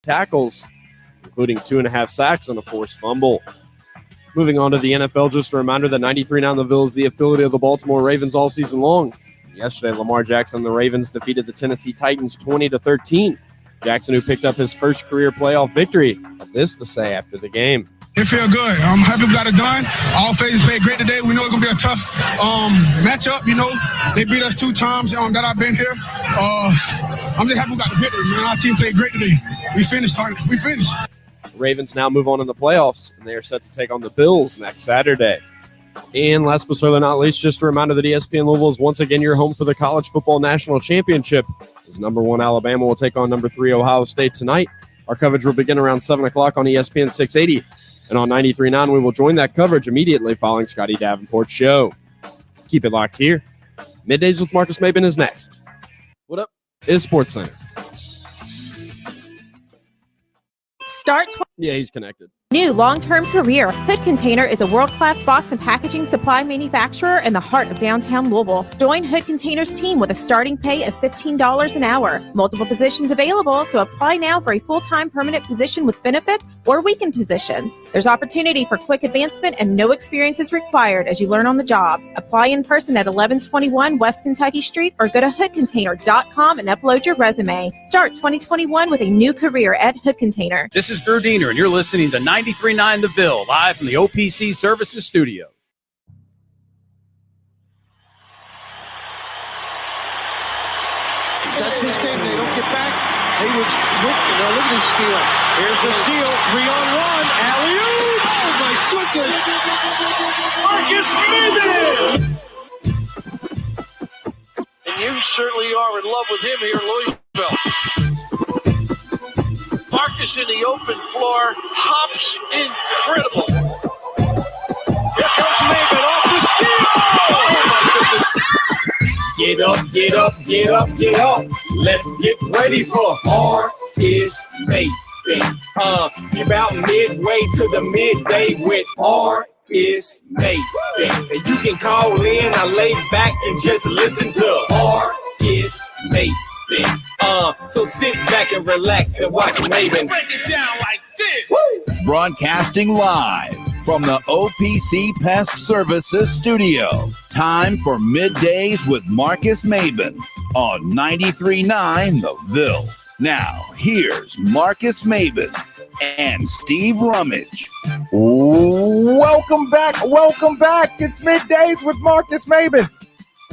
tackles, including 2.5 sacks and a forced fumble. Moving on to the NFL, just a reminder that 93.9 The Ville is the affiliate of the Baltimore Ravens all season long. Yesterday, Lamar Jackson and the Ravens defeated the Tennessee Titans 20-13. Jackson, who picked up his first career playoff victory, had this to say after the game. It feels good. I'm happy we got it done. All phases played great today. We know it's going to be a tough matchup. You know, they beat us 2 times that I've been here. I'm just happy we got the victory, man. Our team played great today. We finished. The Ravens now move on in the playoffs, and they are set to take on the Bills next Saturday. And last but certainly not least, just a reminder that Espn Louisville is once again your home for the College Football National Championship. As number 1 Alabama will take on number 3 Ohio State tonight. Our coverage will begin around 7 o'clock on ESPN 680. And on 93.9, we will join that coverage immediately following Scotty Davenport's show. Keep it locked here. Middays with Marcus Maben is next. What up? Is Sports Center. Yeah, he's connected. New long-term career. Hood Container is a world-class box and packaging supply manufacturer in the heart of downtown Louisville. Join Hood Container's team with a starting pay of $15 an hour. Multiple positions available, so apply now for a full-time permanent position with benefits or weekend positions. There's opportunity for quick advancement and no experience is required as you learn on the job. Apply in person at 1121 West Kentucky Street or go to hoodcontainer.com and upload your resume. Start 2021 with a new career at Hood Container. This is Drew Diener, and you're listening to 93.9 The Ville, live from the OPC Services Studio. That's his game. They don't get back. Hayward's looking at the steal. Here's the steal. 3-on-1. Alley-oop. Oh, my goodness. Marcus Maben. And you certainly are in love with him here in Louisville. Marcus in the open floor, hops incredible. Here comes Maben off the steal. Oh, my goodness. Get up, get up, get up, get up. Let's get ready for Marcus Maben. You're about midway to the midday with Marcus Maben. And you can call in, I lay back and just listen to Marcus Maben. So sit back and relax and watch Maben. Break it down like this. Woo! Broadcasting live from the OPC Pest Services Studio. Time for Middays with Marcus Maben on 93.9 The Ville. Now, here's Marcus Maben and Steve Rummage. Welcome back. It's Middays with Marcus Maben.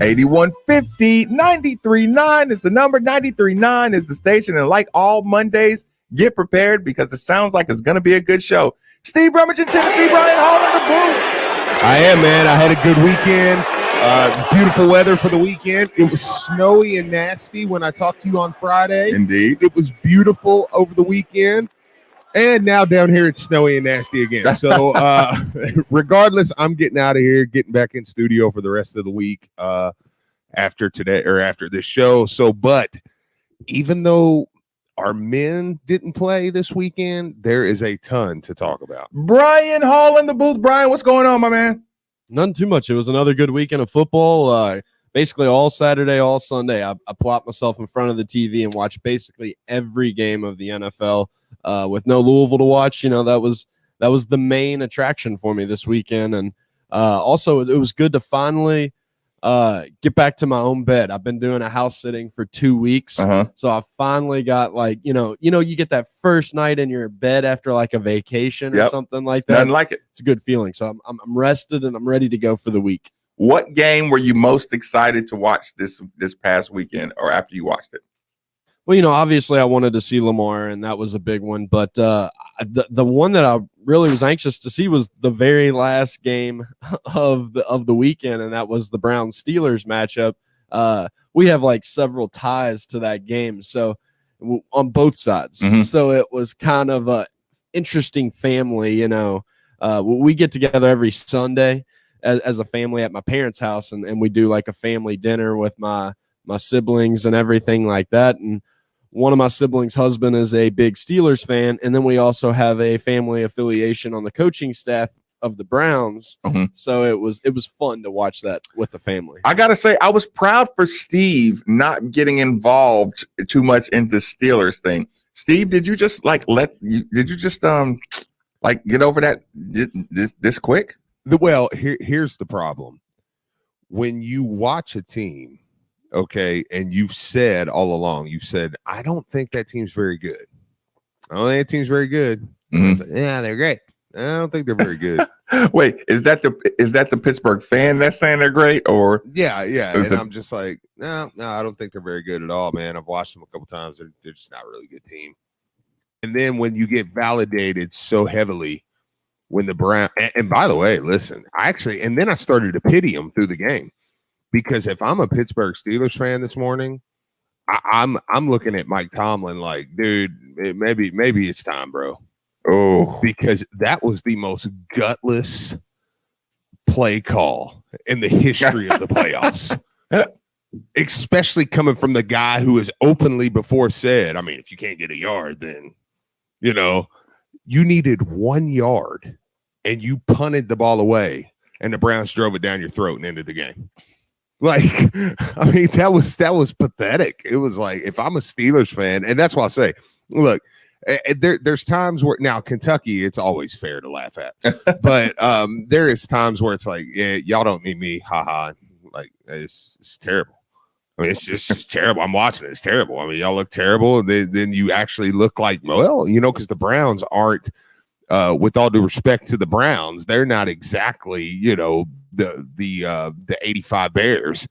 8150 93.9 is the number. 93.9 is the station. And like all Mondays, get prepared because it sounds like it's going to be a good show. Steve Rummage in Tennessee, Brian Hall in the booth. I am, man. I had a good weekend. Beautiful weather for the weekend. It was snowy and nasty when I talked to you on Friday. Indeed. It was beautiful over the weekend. And now down here, it's snowy and nasty again. So regardless, I'm getting out of here, getting back in studio for the rest of the week after today or after this show. So, but even though our men didn't play this weekend, there is a ton to talk about. Brian Hall in the booth. Brian, what's going on, my man? None too much. It was another good weekend of football. Basically all Saturday, all Sunday, I plopped myself in front of the TV and watched basically every game of the NFL. With no Louisville to watch, you know, that was the main attraction for me this weekend. And also it was good to finally get back to my own bed. I've been doing a house sitting for 2 weeks. So I finally got you get that first night in your bed after like a vacation or something like that. Nothing like it. It's a good feeling. So I'm rested and I'm ready to go for the week. What game were you most excited to watch this past weekend or after you watched it? Well, obviously I wanted to see Lamar, and that was a big one. But the one that I really was anxious to see was the very last game of the weekend, and that was the Browns-Steelers matchup. We have like several ties to that game, so on both sides. Mm-hmm. So it was kind of a interesting family. We get together every Sunday as a family at my parents' house, and we do like a family dinner with my siblings and everything like that. And one of my siblings' husband is a big Steelers fan, and then we also have a family affiliation on the coaching staff of the Browns. Mm-hmm. So it was fun to watch that with the family. I gotta say, I was proud for Steve not getting involved too much into Steelers thing. Steve, did you just get over that this quick? Well, here's the problem. When you watch a team, okay, and you've said all along, I don't think that team's very good. I don't think that team's very good. Mm-hmm. Yeah, they're great. I don't think they're very good. Wait, is that the Pittsburgh fan that's saying they're great, or yeah? And I'm just like, no, I don't think they're very good at all, man. I've watched them a couple times. They're just not a really good team. And then when you get validated so heavily when the Browns, and by the way, listen, and then I started to pity them through the game, because if I'm a Pittsburgh Steelers fan this morning, I'm looking at Mike Tomlin like, dude, maybe it's time, bro. Oh, because that was the most gutless play call in the history of the playoffs. Especially coming from the guy who has openly before said, I mean, if you can't get a yard, then, you needed 1 yard and you punted the ball away and the Browns drove it down your throat and ended the game. Like, I mean, that was pathetic. It was like, if I'm a Steelers fan, and that's why I say, look, there's times where now Kentucky, it's always fair to laugh at, but there is times where it's like, yeah, y'all don't need me, haha. Like, it's terrible. I mean, it's just terrible. I'm watching it. It's terrible. I mean, y'all look terrible. And then you actually look like, well, because the Browns aren't, with all due respect to the Browns, they're not exactly, the 85 Bears.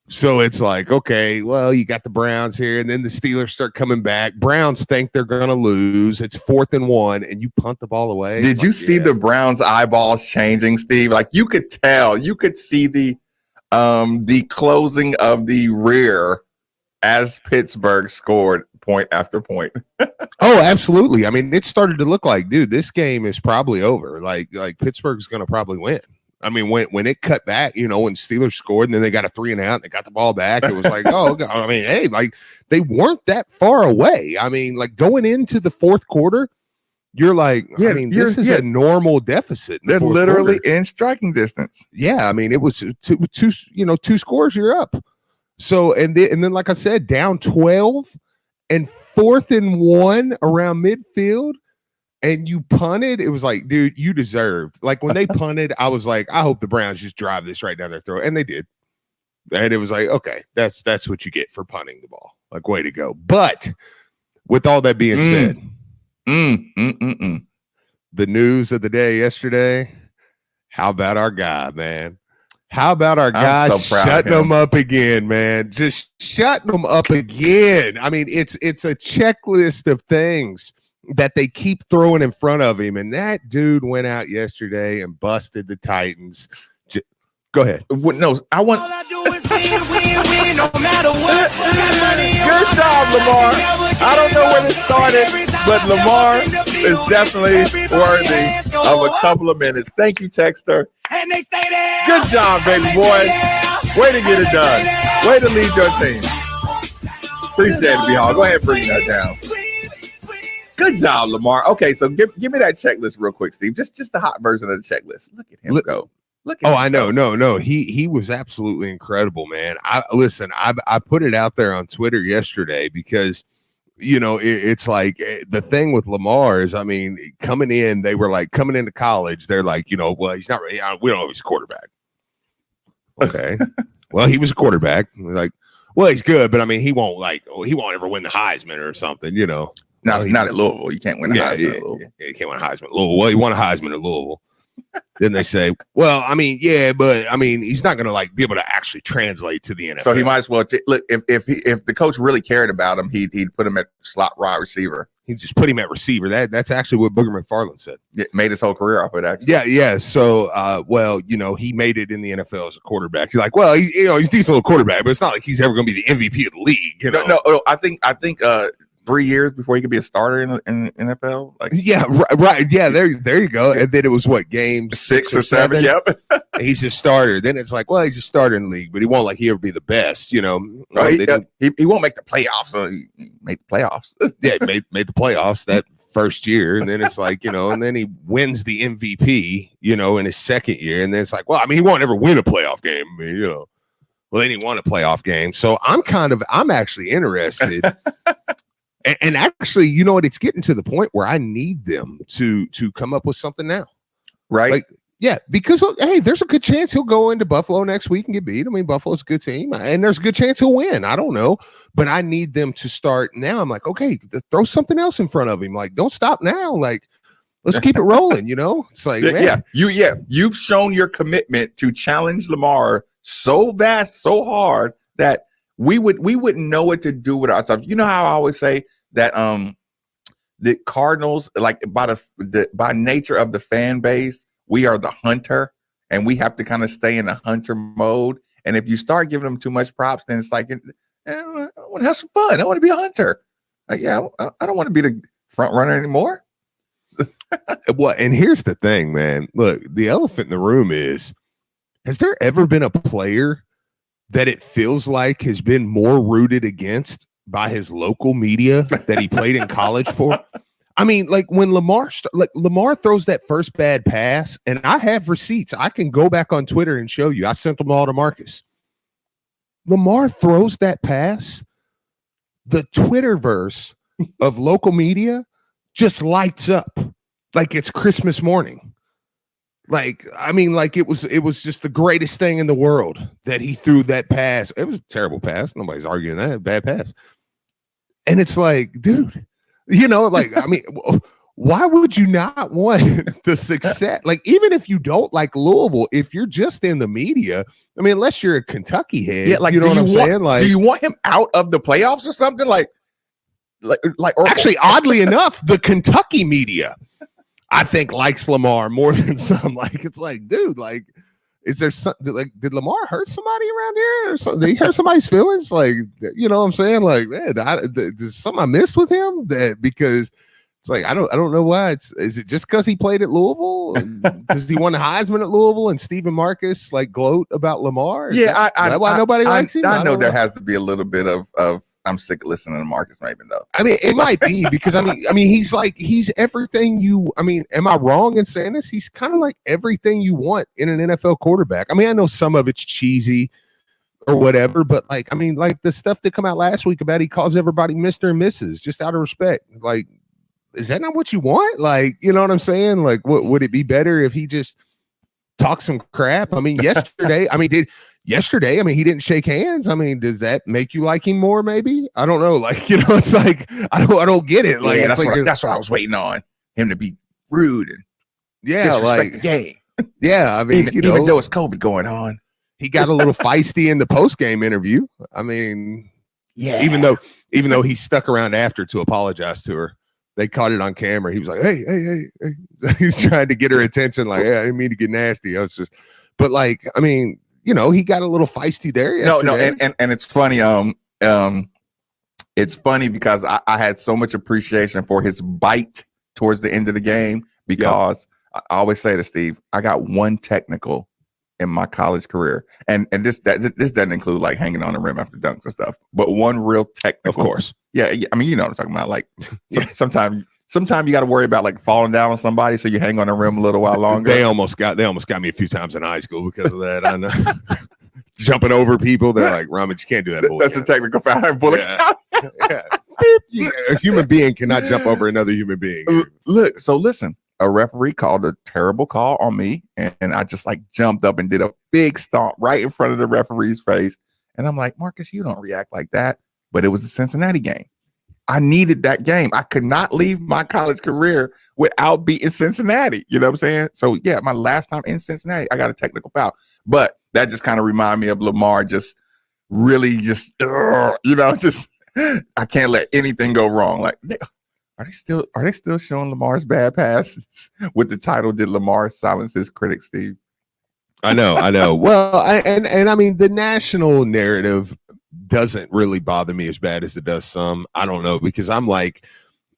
So it's like, okay, well, you got the Browns here, and then the Steelers start coming back. Browns think they're going to lose. It's 4th and 1, and you punt the ball away. Did you see the Browns' eyeballs changing, Steve? Like, you could tell. You could see the closing of the rear as Pittsburgh scored point after point. Oh, absolutely. I mean, it started to look like, dude, this game is probably over. Like Pittsburgh's going to probably win. I mean, when it cut back, when Steelers scored and then they got a 3 and out, and they got the ball back. It was like, oh, I mean, hey, like they weren't that far away. I mean, like going into the fourth quarter, you're like, yeah, I mean, this is a normal deficit. They're literally in striking distance. Yeah, I mean, it was two scores, you're up. So and then like I said, down 12 and 4th and 1 around midfield. And you punted, it was like, dude, you deserved. Like when they punted, I was like, I hope the Browns just drive this right down their throat. And they did. And it was like, okay, that's what you get for punting the ball. Like, way to go. But with all that being said, the news of the day yesterday, how about our guy, man? How about our guy shutting them up again, man? Just shutting them up again. I mean, it's a checklist of things that they keep throwing in front of him, and that dude went out yesterday and busted the Titans. Go ahead. No, I want. All I do is win, no matter what. Good job, Lamar. I don't know when it started, but Lamar is definitely worthy of a couple of minutes. Thank you, Texter. And they stay there. Good job, baby boy. Way to get it done. Way to lead your team. Appreciate it, B-Hall. Go ahead and bring that down. Good job, Lamar. Okay, so give me that checklist real quick, Steve. Just the hot version of the checklist. Look at him go. Look at him. I know. No. He was absolutely incredible, man. I put it out there on Twitter yesterday because, it's like the thing with Lamar is, I mean, coming into college, they're like, well, he's not really, we don't know if he's a quarterback. Okay. Well, he was a quarterback. Like, well, he's good, but I mean, he won't ever win the Heisman or something, Not at Louisville. You can't win a Heisman at Louisville. Yeah, you can't win a Heisman at Louisville. Well, he won a Heisman at Louisville. Then they say, well, I mean, yeah, but I mean, he's not going to be able to actually translate to the NFL. So he might as well look. If the coach really cared about him, he'd put him at slot wide receiver. He just put him at receiver. That's actually what Booger McFarland said. It made his whole career off of it. Actually. Yeah. So, he made it in the NFL as a quarterback. You're like, well, he's a decent little quarterback, but it's not like he's ever going to be the MVP of the league. No. I think 3 years before he could be a starter in NFL. Like, yeah, right. Yeah, there you go. And then it was games 6 or 7. Yep. He's a starter. Then it's like, well, he's a starter in the league, but he won't ever be the best. He won't make the playoffs. So he made the playoffs. Yeah, made the playoffs that first year, and then it's like, and then he wins the MVP, in his second year, and then it's like, well, I mean, he won't ever win a playoff game, Well, then he won a playoff game. So I'm actually interested. And actually, you know what? It's getting to the point where I need them to come up with something now. Right. Like, yeah, because hey, there's a good chance he'll go into Buffalo next week and get beat. I mean, Buffalo's a good team, and there's a good chance he'll win. I don't know, but I need them to start now. I'm like, okay, throw something else in front of him. Like, don't stop now. Like, let's keep it rolling. You know, it's like, man. You've shown your commitment to challenge Lamar so vast, so hard that we wouldn't know what to do with ourselves. You know how I always say that the Cardinals, like by nature of the fan base, we are the hunter, and we have to kind of stay in the hunter mode. And if you start giving them too much props, then it's like, I want to have some fun. I want to be a hunter. Like, I don't want to be the front runner anymore. Well, and here's the thing, man. Look, the elephant in the room is, has there ever been a player that it feels like has been more rooted against by his local media that he played in college for? I mean, like when Lamar throws that first bad pass, and I have receipts. I can go back on Twitter and show you. I sent them all to Marcus. Lamar throws that pass. The Twitterverse of local media just lights up like it's Christmas morning. Like, I mean, like it was just the greatest thing in the world that he threw that pass. It was a terrible pass. Nobody's arguing that. Bad pass. And it's like, dude, you know, like, I mean, why would you not want the success? Like, even if you don't like Louisville, if you're just in the media, I mean, unless you're a Kentucky head, like, you know what I'm saying? Like, do you want him out of the playoffs or something? Or actually, oddly enough, the Kentucky media, I think, likes Lamar more than some. Like, it's like, dude, like, is there something like, did Lamar hurt somebody around here or something? Did he hurt somebody's feelings? Like, you know what I'm saying? Like, man, there's something I missed with him because it's like, I don't know why. Is it just because he played at Louisville? Because he won the Heisman at Louisville and Stephen Marcus like gloat about Lamar? Is that why nobody likes him? I know there has to be a little bit of I'm sick of listening to Marcus Maven though. I mean, it might be because I mean, he's everything you. I mean, am I wrong in saying this? He's kind of like everything you want in an NFL quarterback. I mean, I know some of it's cheesy or whatever, but like, I mean, like the stuff that come out last week about he calls everybody Mr. and Mrs. just out of respect. Like, is that not what you want? Like, you know what I'm saying? Like, what would it be better if he just talks some crap? I mean, yesterday, he didn't shake hands. I mean, does that make you like him more? Maybe, I don't know. Like, you know, it's like I don't get it. Like, that's what I was waiting on, him to be rude and disrespect the game. Yeah, I mean, even though it's COVID going on, he got a little feisty in the post game interview. I mean, yeah, even though he stuck around after to apologize to her. They caught it on camera. He was like, hey. He's trying to get her attention. Like, I didn't mean to get nasty. I was just, but like, I mean, you know, he got a little feisty there yesterday. No, and it's funny. It's funny because I had so much appreciation for his bite towards the end of the game because I always say to Steve, I got one technical in my college career, and this doesn't include like hanging on the rim after dunks and stuff, but one real technical. Of course. Yeah, I mean, you know what I'm talking about. Like, sometimes you got to worry about like falling down on somebody, so you hang on the rim a little while longer. They almost got me a few times in high school because of that. I know. Jumping over people, they're like, Ramen, you can't do that. That's a technical foul. Yeah. A human being cannot jump over another human being. Look, so listen, a referee called a terrible call on me, and I just like jumped up and did a big stomp right in front of the referee's face. And I'm like, Marcus, you don't react like that. But it was a Cincinnati game. I needed that game. I could not leave my college career without beating Cincinnati. You know what I'm saying? So yeah, my last time in Cincinnati, I got a technical foul. But that just kind of reminded me of Lamar just really just, you know, just I can't let anything go wrong. Like, are they still showing Lamar's bad passes with the title, Did Lamar Silence His Critics, Steve? I know. Well, and I mean, the national narrative doesn't really bother me as bad as it does some. I don't know, because I'm like,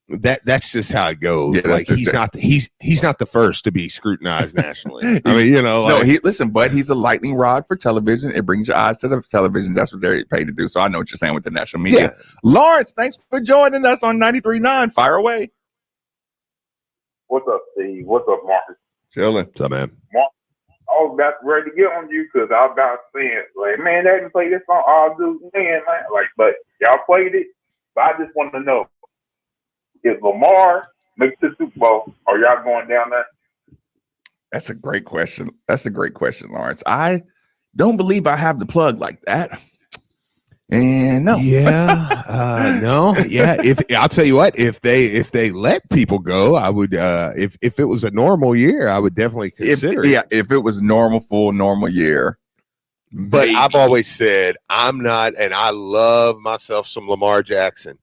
that's just how it goes. Yeah, like he's not the first to be scrutinized nationally. I mean, you know, like, but he's a lightning rod for television. It brings your eyes to the television. That's what they're paid to do. So I know what you're saying with the national media. Yeah. Lawrence, thanks for joining us on 93.9. Fire away. What's up, Steve? What's up, Marcus? Chilling. What's up, man? Mark, I was about ready to get on you because I was about to say it. Like, man, they didn't play this song all dude, man. Like, but y'all played it. But I just want to know, if Lamar makes the Super Bowl, are y'all going down there? That's a great question. Lawrence. I don't believe I have the plug like that. And no. No. If I'll tell you what, if they let people go, I would. If it was a normal year, I would definitely consider it. Yeah, if it was normal year. But I've always said I'm not, and I love myself some Lamar Jackson.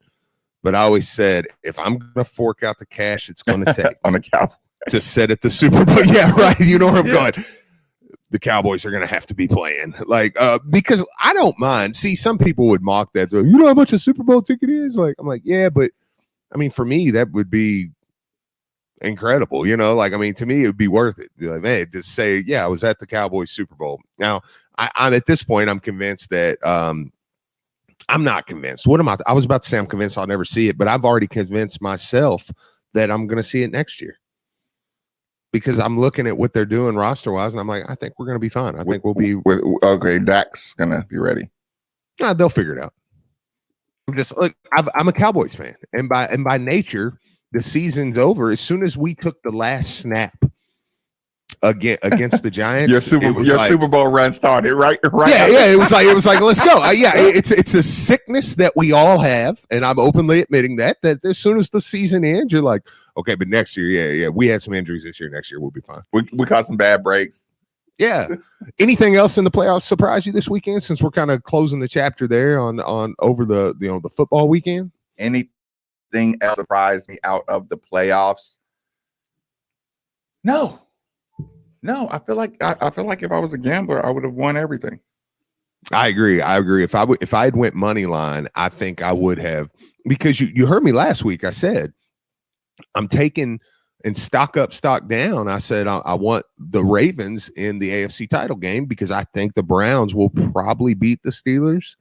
But I always said if I'm going to fork out the cash, it's going to take on the Cowboys to set at the Super Bowl. Yeah, right. You know where I'm going. The Cowboys are going to have to be playing, because I don't mind. See, some people would mock that. You know how much a Super Bowl ticket is? I'm like, yeah, but I mean, for me, that would be incredible. You know, to me, it would be worth it. Be like, man, just say, yeah, I was at the Cowboys Super Bowl. Now, I'm at this point, I'm convinced that I'm not convinced. What am I? I was about to say I'm convinced I'll never see it, but I've already convinced myself that I'm going to see it next year. Because I'm looking at what they're doing roster-wise, and I'm like, I think we're going to be fine. I think we'll be okay. Dak's going to be ready. No, they'll figure it out. I'm a Cowboys fan, and by nature, the season's over as soon as we took the last snap against the Giants. your Super Bowl run started, right? Yeah. It was like let's go. It's a sickness that we all have, and I'm openly admitting that as soon as the season ends, you're like, okay, but next year, we had some injuries this year. Next year we'll be fine. We caught some bad breaks. Yeah. Anything else in the playoffs surprise you this weekend? Since we're kind of closing the chapter there on over the football weekend. Anything else surprised me out of the playoffs? No. I feel like if I was a gambler, I would have won everything. I agree. If I had went money line, I think I would have, because you heard me last week. I said I'm taking and stock up, stock down. I said I want the Ravens in the AFC title game because I think the Browns will probably beat the Steelers.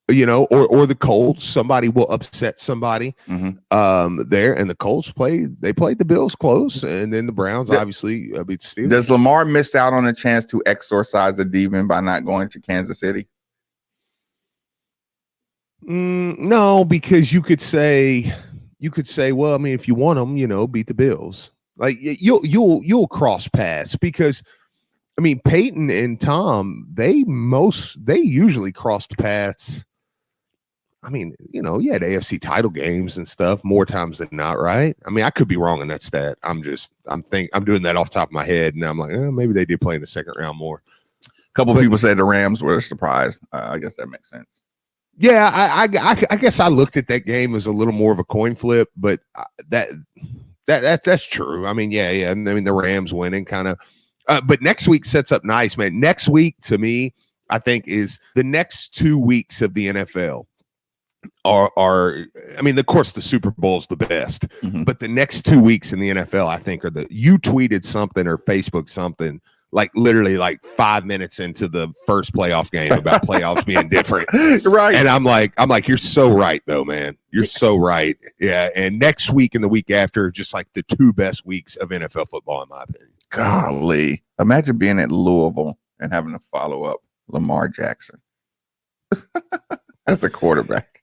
Or the Colts. Somebody will upset somebody there, and the Colts played the Bills close, and then the Browns obviously beat the Steelers. Does Lamar miss out on a chance to exorcise a demon by not going to Kansas City? No, because you could say, well, I mean, if you want them, beat the Bills. Like you'll cross paths because. I mean, Peyton and Tom, they usually crossed paths. I mean, you had AFC title games and stuff more times than not, right? I mean, I could be wrong on that stat. I'm doing that off the top of my head, and I'm like, maybe they did play in the second round more. A couple of people said the Rams were surprised. I guess that makes sense. Yeah, I guess I looked at that game as a little more of a coin flip, but that's true. I mean, yeah. I mean, the Rams winning kind of. But next week sets up nice, man. Next week, to me, I think is the next 2 weeks of the NFL are I mean, of course, the Super Bowl is the best, but the next 2 weeks in the NFL, I think, are you tweeted something or Facebook something like literally like 5 minutes into the first playoff game about playoffs being different. Right. And I'm like, you're so right though, man. You're so right. Yeah. And next week and the week after, are just like the 2 best weeks of NFL football, in my opinion. Golly. Imagine being at Louisville and having to follow up Lamar Jackson as a quarterback.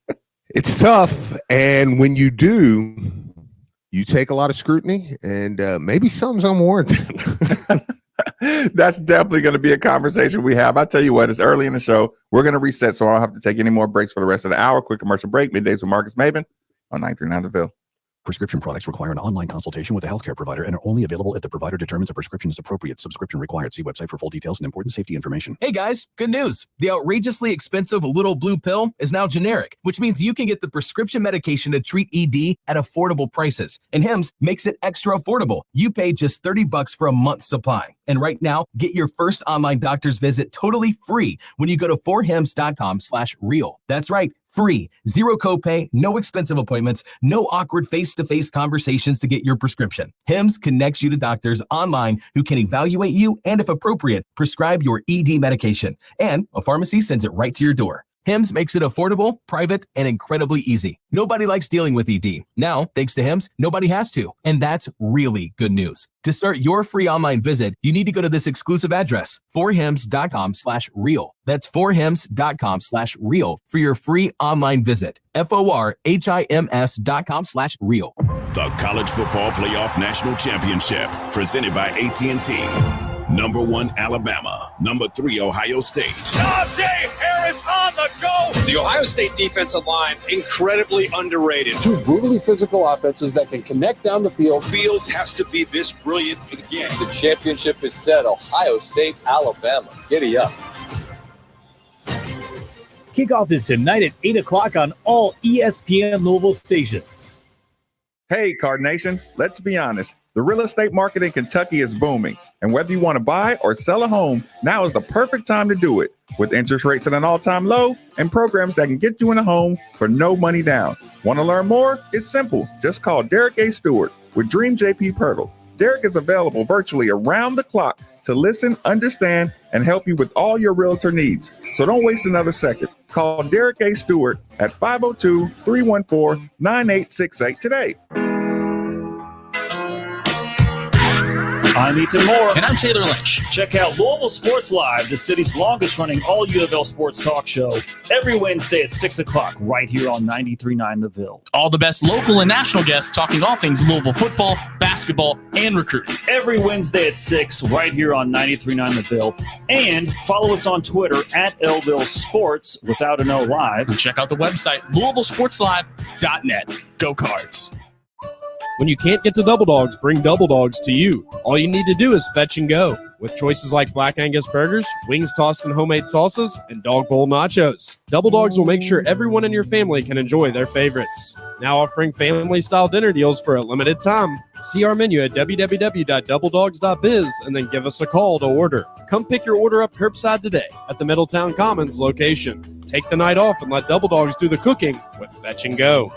It's tough. And when you do, you take a lot of scrutiny, and maybe some's unwarranted. That's definitely going to be a conversation we have. I tell you what, it's early in the show. We're going to reset, so I don't have to take any more breaks for the rest of the hour. Quick commercial break. Middays with Marcus Maben on 939 The Ville. Prescription products require an online consultation with a healthcare provider and are only available if the provider determines a prescription is appropriate. Subscription required. See website for full details and important safety information. Hey guys, good news. The outrageously expensive little blue pill is now generic, which means you can get the prescription medication to treat ED at affordable prices. And Hims makes it extra affordable. You pay just $30 for a month's supply. And right now, get your first online doctor's visit totally free when you go to forhims.com/real. That's right. Free, zero copay, no expensive appointments, no awkward face-to-face conversations to get your prescription. Hims connects you to doctors online who can evaluate you and, if appropriate, prescribe your ED medication. And a pharmacy sends it right to your door. HIMS makes it affordable, private, and incredibly easy. Nobody likes dealing with ED. Now, thanks to HIMS, nobody has to. And that's really good news. To start your free online visit, you need to go to this exclusive address, forhims.com/real. That's forhims.com/real for your free online visit. forhims.com/real. The College Football Playoff National Championship, presented by AT&T. Number 1, Alabama. Number 3, Ohio State. Najee Harris on the go. The Ohio State defensive line, incredibly underrated. Two brutally physical offenses that can connect down the field. Fields has to be this brilliant again. The championship is set. Ohio State, Alabama. Giddy up. Kickoff is tonight at 8 o'clock on all ESPN Louisville stations. Hey, Card Nation, let's be honest. The real estate market in Kentucky is booming. And whether you want to buy or sell a home, now is the perfect time to do it. With interest rates at an all-time low and programs that can get you in a home for no money down. Want to learn more? It's simple. Just call Derek A. Stewart with Dream JP Pirtle. Derek is available virtually around the clock to listen, understand, and help you with all your realtor needs. So don't waste another second. Call Derek A. Stewart at 502-314-9868 today. I'm Ethan Moore. And I'm Taylor Lynch. Check out Louisville Sports Live, the city's longest-running all-U of L sports talk show, every Wednesday at 6 o'clock, right here on 93.9 The Ville. All the best local and national guests talking all things Louisville football, basketball, and recruiting. Every Wednesday at 6, right here on 93.9 The Ville. And follow us on Twitter at Lville Sports, without an O live. And check out the website, LouisvilleSportsLive.net. Go Cards. When you can't get to Double Dogs, bring Double Dogs to you. All you need to do is fetch and go. With choices like Black Angus burgers, wings tossed in homemade salsas, and dog bowl nachos. Double Dogs will make sure everyone in your family can enjoy their favorites. Now offering family-style dinner deals for a limited time. See our menu at www.doubledogs.biz and then give us a call to order. Come pick your order up curbside today at the Middletown Commons location. Take the night off and let Double Dogs do the cooking with Fetch and Go.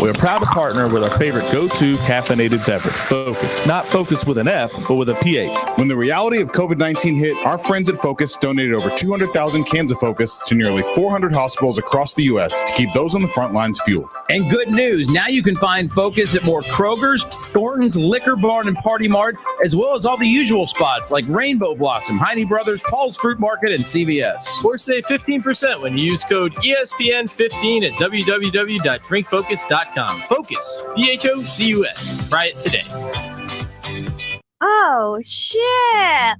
We're proud to partner with our favorite go-to caffeinated beverage, Focus. Not Focus with an F, but with a PH. When the reality of COVID-19 hit, our friends at Focus donated over 200,000 cans of Focus to nearly 400 hospitals across the U.S. to keep those on the front lines fueled. And good news, now you can find Focus at more Kroger's, Thornton's, Liquor Barn, and Party Mart, as well as all the usual spots like Rainbow Blossom, Heine Brothers, Paul's Fruit Market, and CVS. Or save 15% when you use code ESPN15 at www.drinkfocus.com. Focus, Focus. Try it today. Oh, shit.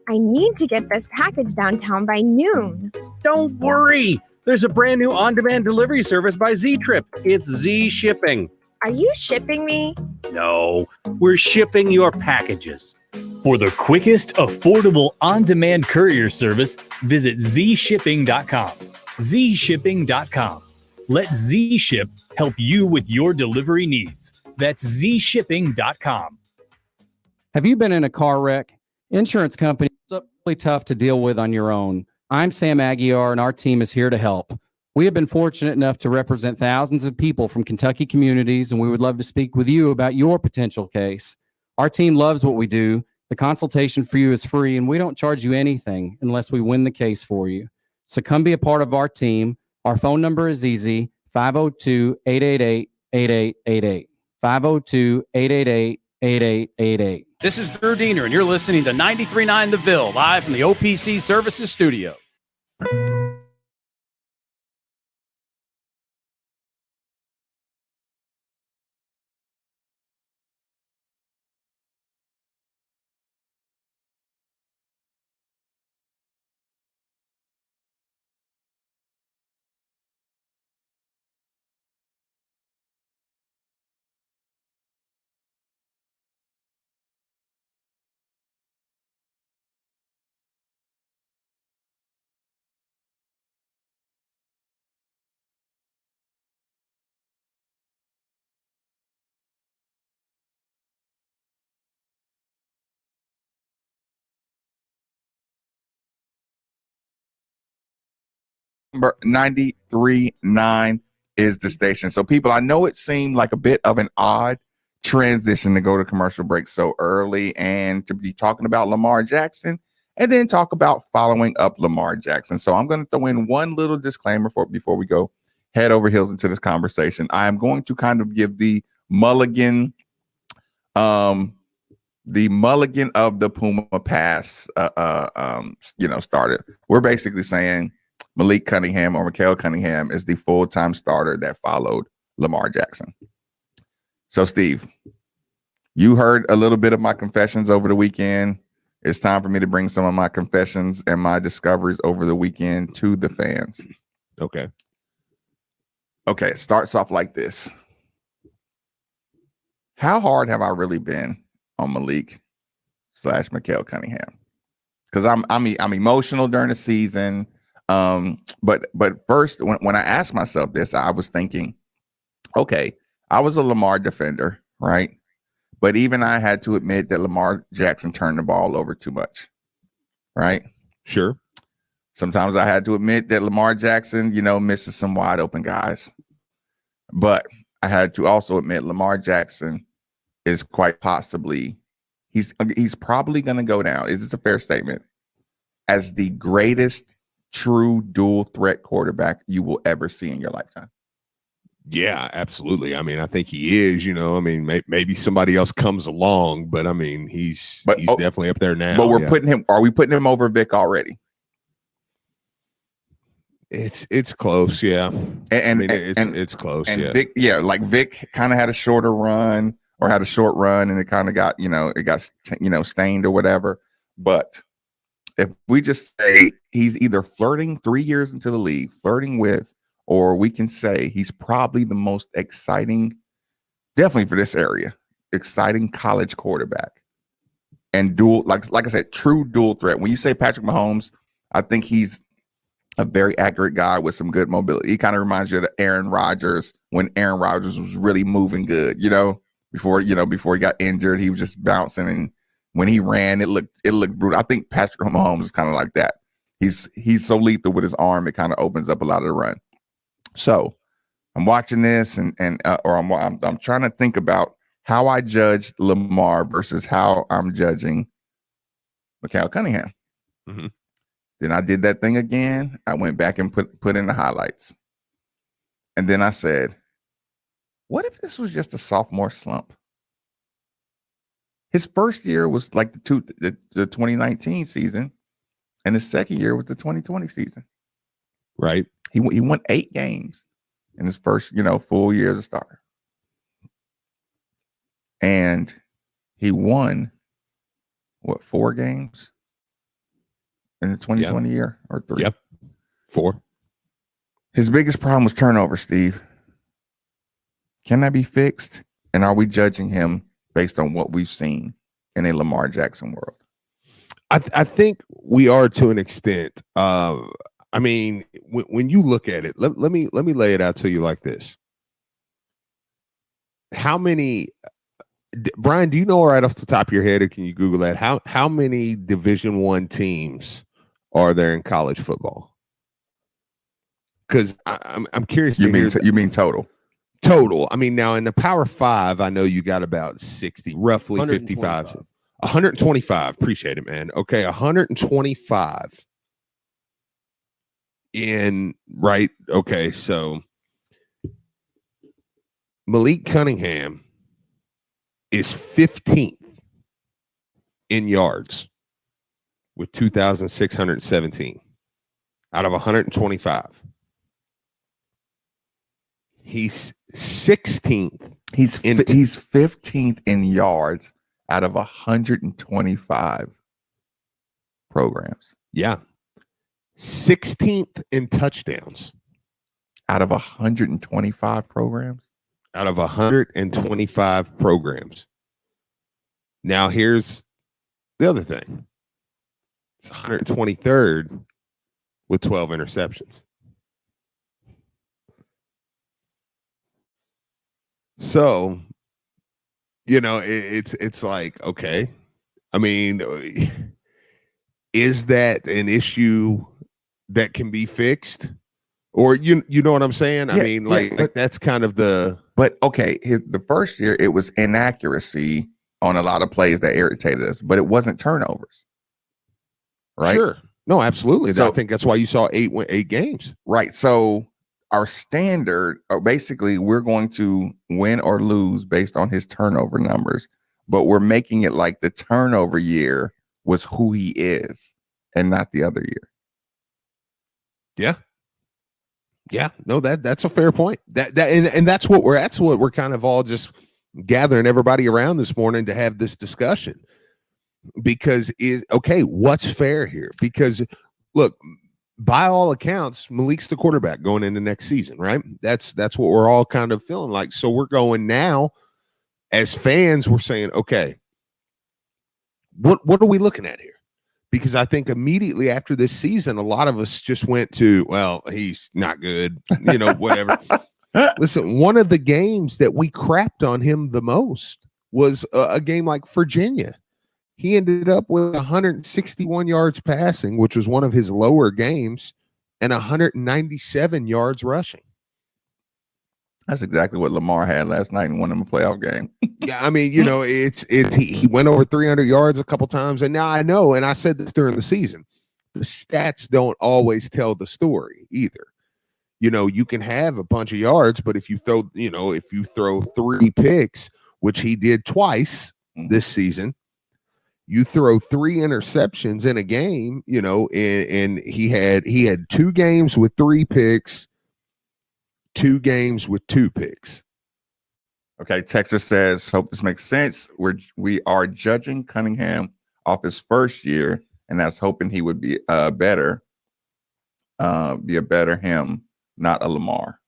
I need to get this package downtown by noon. Don't worry. There's a brand new on-demand delivery service by Z-Trip. It's Z Shipping. Are you shipping me? No, we're shipping your packages. For the quickest, affordable, on-demand courier service, visit zshipping.com. zshipping.com. Let Z-Ship help you with your delivery needs. That's zshipping.com. Have you been in a car wreck? Insurance companies are really tough to deal with on your own. I'm Sam Aguiar, and our team is here to help. We have been fortunate enough to represent thousands of people from Kentucky communities, and we would love to speak with you about your potential case. Our team loves what we do. The consultation for you is free, and we don't charge you anything unless we win the case for you. So come be a part of our team. Our phone number is easy, 502-888-8888. 502-888-8888. This is Drew Diener, and you're listening to 93.9 The Ville, live from the OPC Services Studio. Number 93.9 is the station. So people, I know it seemed like a bit of an odd transition to go to commercial break so early and to be talking about Lamar Jackson. and then talk about following up Lamar Jackson. So I'm going to throw in one little disclaimer before we go head over heels into this conversation. I am going to kind of give the mulligan of the Puma pass, started. We're basically saying Malik Cunningham or Malik Cunningham is the full-time starter that followed Lamar Jackson. So, Steve, you heard a little bit of my confessions over the weekend. It's time for me to bring some of my confessions and my discoveries over the weekend to the fans. Okay. Okay, it starts off like this. How hard have I really been on Malik /Malik Cunningham? Because I'm emotional during the season. But first, when I asked myself this, I was thinking, okay, I was a Lamar defender, right? But even I had to admit that Lamar Jackson turned the ball over too much, right? Sure. Sometimes I had to admit that Lamar Jackson, misses some wide open guys. But I had to also admit Lamar Jackson is quite possibly, he's probably going to go down. Is this a fair statement? As the greatest true dual threat quarterback you will ever see in your lifetime. Yeah, absolutely. I mean, I think he is, maybe somebody else comes along, but I mean, he's definitely up there now. But are we putting him over Vic already? It's close, yeah. It's close, and yeah. Vic, like Vic kind of had a short run, and it kind of got, it got stained or whatever. But if we just say he's either flirting 3 years into the league, flirting with, or we can say he's probably the most exciting, definitely for this area, exciting college quarterback. And dual, like I said, true dual threat. When you say Patrick Mahomes, I think he's a very accurate guy with some good mobility. He kind of reminds you of Aaron Rodgers when Aaron Rodgers was really moving good, before he got injured, he was just bouncing, and when he ran, it looked brutal. I think Patrick Mahomes is kind of like that. He's so lethal with his arm, it kind of opens up a lot of the run. So I'm watching this and I'm trying to think about how I judged Lamar versus how I'm judging Malik Cunningham. Mm-hmm. Then I did that thing again. I went back and put in the highlights. And then I said, what if this was just a sophomore slump? His first year was like the 2019 season, and his second year was the 2020 season. Right. He won 8 games in his first, full year as a starter. And he won, 4 games in the 2020 year or 3? Yep. 4. His biggest problem was turnover, Steve. Can that be fixed? And are we judging him based on what we've seen in a Lamar Jackson world? I think we are to an extent. I mean, when you look at it, let me lay it out to you like this. How many, Brian, do you know right off the top of your head, or can you Google that? How many Division I teams are there in college football? Because I'm curious. You mean total? Total. I mean, now in the Power 5, I know you got about 60, roughly 55. 125. Appreciate it, man. Okay, 125. Right. Okay, so Malik Cunningham is 15th in yards with 2,617 out of 125. He's 16th. He's 15th in yards out of 125 programs. Yeah. 16th in touchdowns out of 125 programs. Out of 125 programs. Now here's the other thing. It's 123rd with 12 interceptions. So, it's like, okay. I mean, is that an issue that can be fixed? Or you know what I'm saying? Yeah, I mean, like that's kind of the. But okay, the first year it was inaccuracy on a lot of plays that irritated us, but it wasn't turnovers. right? Sure. No, absolutely. So I think that's why you saw eight games. Right. So our standard, basically, we're going to win or lose based on his turnover numbers, but we're making it like the turnover year was who he is and not the other year. Yeah. Yeah. No, that's a fair point. And that's what we're kind of all just gathering everybody around this morning to have this discussion. Because what's fair here? Because look, by all accounts, Malik's the quarterback going into next season, right? That's what we're all kind of feeling like. So we're going now as fans, we're saying, okay, what are we looking at here? Because I think immediately after this season, a lot of us just went to, well, he's not good, whatever. Listen, one of the games that we crapped on him the most was a game like Virginia. He ended up with 161 yards passing, which was one of his lower games, and 197 yards rushing. That's exactly what Lamar had last night and won him a playoff game. Yeah, I mean, he went over 300 yards a couple times, and now I know, and I said this during the season, the stats don't always tell the story either. You can have a bunch of yards, but if you throw 3 picks, which he did twice this season, you throw 3 interceptions in a game, and he had 2 games with 3 picks, 2 games with 2 picks. Okay, Texas says, hope this makes sense. We are judging Cunningham off his first year, and that's hoping he would be a better him, not a Lamar.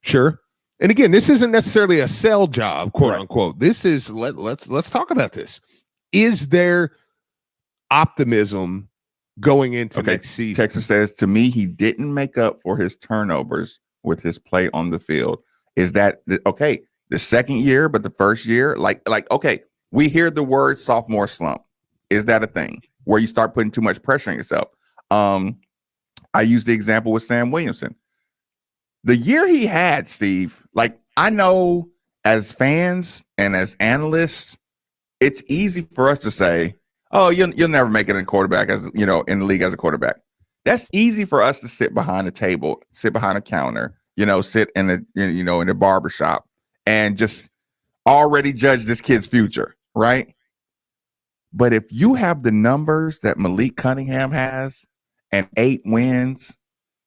Sure. And again, this isn't necessarily a sell job, quote unquote. This is let's talk about this. Is there optimism going into next season? Texas says, to me, he didn't make up for his turnovers with his play on the field. Is that the second year, but the first year, okay, we hear the word sophomore slump. Is that a thing where you start putting too much pressure on yourself? I use the example with Sam Williamson. The year he had, Steve, I know as fans and as analysts, it's easy for us to say, oh, you'll never make it in quarterback in the league as a quarterback. That's easy for us to sit behind a table, sit behind a counter, sit in the barbershop and just already judge this kid's future, right? But if you have the numbers that Malik Cunningham has and 8 wins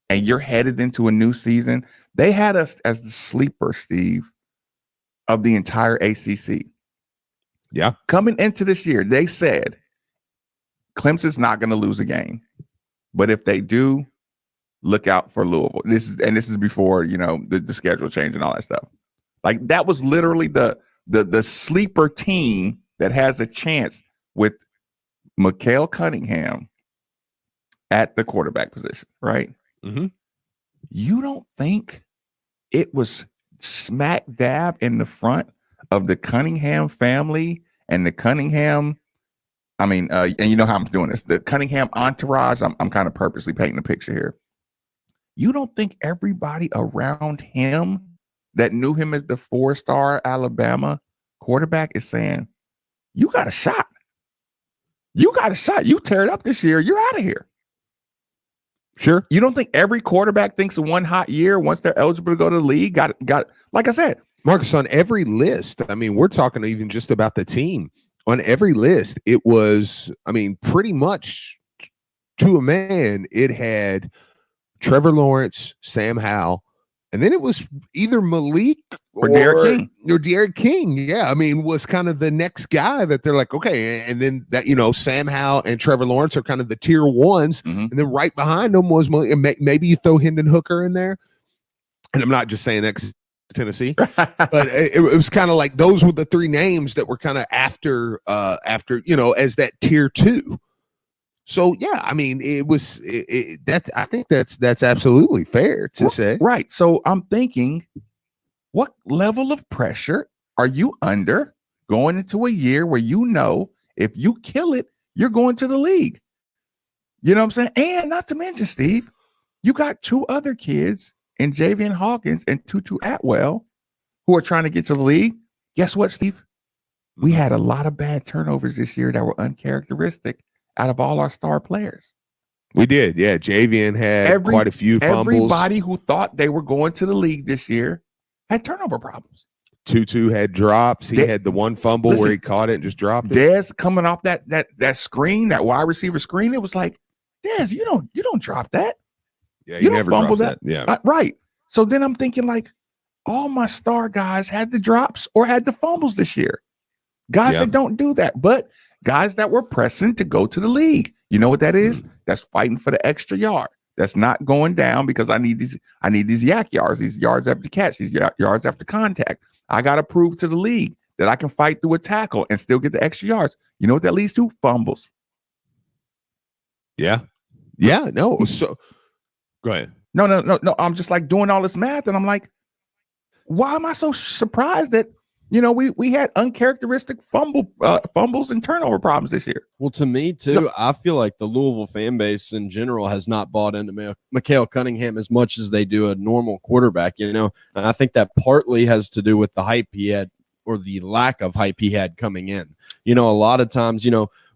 and you're headed into a new season, they had us as the sleeper, Steve, of the entire ACC. Yeah. Coming into this year, they said Clemson's not going to lose a game. But if they do, look out for Louisville. This is before, the schedule change and all that stuff. That was literally the sleeper team that has a chance with Malik Cunningham at the quarterback position, right? Mm-hmm. You don't think it was smack dab in the front of the Cunningham family and the Cunningham, and you know how I'm doing this, the Cunningham entourage, I'm kind of purposely painting the picture here. You don't think everybody around him that knew him as the 4-star Alabama quarterback is saying, you got a shot. You got a shot. You tear it up this year, you're out of here. Sure. You don't think every quarterback thinks of one hot year once they're eligible to go to the league? Got like I said, Marcus, on every list, we're talking even just about the team. On every list, it was, pretty much to a man, it had Trevor Lawrence, Sam Howell, and then it was either Malik or Derek King. Yeah, was kind of the next guy that they're like, okay, and then that, Sam Howell and Trevor Lawrence are kind of the tier 1s, and then right behind them was Malik, and maybe you throw Hendon Hooker in there. And I'm not just saying that 'cause Tennessee, but it was kind of like those were the 3 names that were kind of after as that tier 2. So yeah, it was that. I think that's absolutely fair to say. Right. So I'm thinking, what level of pressure are you under going into a year where if you kill it, you're going to the league? You know what I'm saying? And not to mention, Steve, you got 2 other kids in Javian Hawkins and Tutu Atwell who are trying to get to the league. Guess what, Steve? We had a lot of bad turnovers this year that were uncharacteristic. out of all our star players. We did, yeah. Javian had quite a few fumbles. Everybody who thought they were going to the league this year had turnover problems. Tutu had drops. He had the one fumble where he caught it and just dropped it. Dez coming off that screen, that wide receiver screen, it was like, Dez, you don't drop that. Yeah, you don't never fumble drops that. Yeah, right. So then I'm thinking like, all my star guys had the drops or had the fumbles this year. Guys that don't do that, but guys that were pressing to go to the league. You know what that is? That's fighting for the extra yard. That's not going down because I need these yak yards, these yards after catch, these yards after contact. I got to prove to the league that I can fight through a tackle and still get the extra yards. You know what that leads to? Fumbles. Yeah. Yeah. No. So go ahead. No. I'm just like doing all this math and I'm like, why am I so surprised that, we had uncharacteristic fumbles and turnover problems this year? Well, to me, too, I feel like the Louisville fan base in general has not bought into Malik Cunningham as much as they do a normal quarterback, And I think that partly has to do with the hype he had or the lack of hype he had coming in. A lot of times,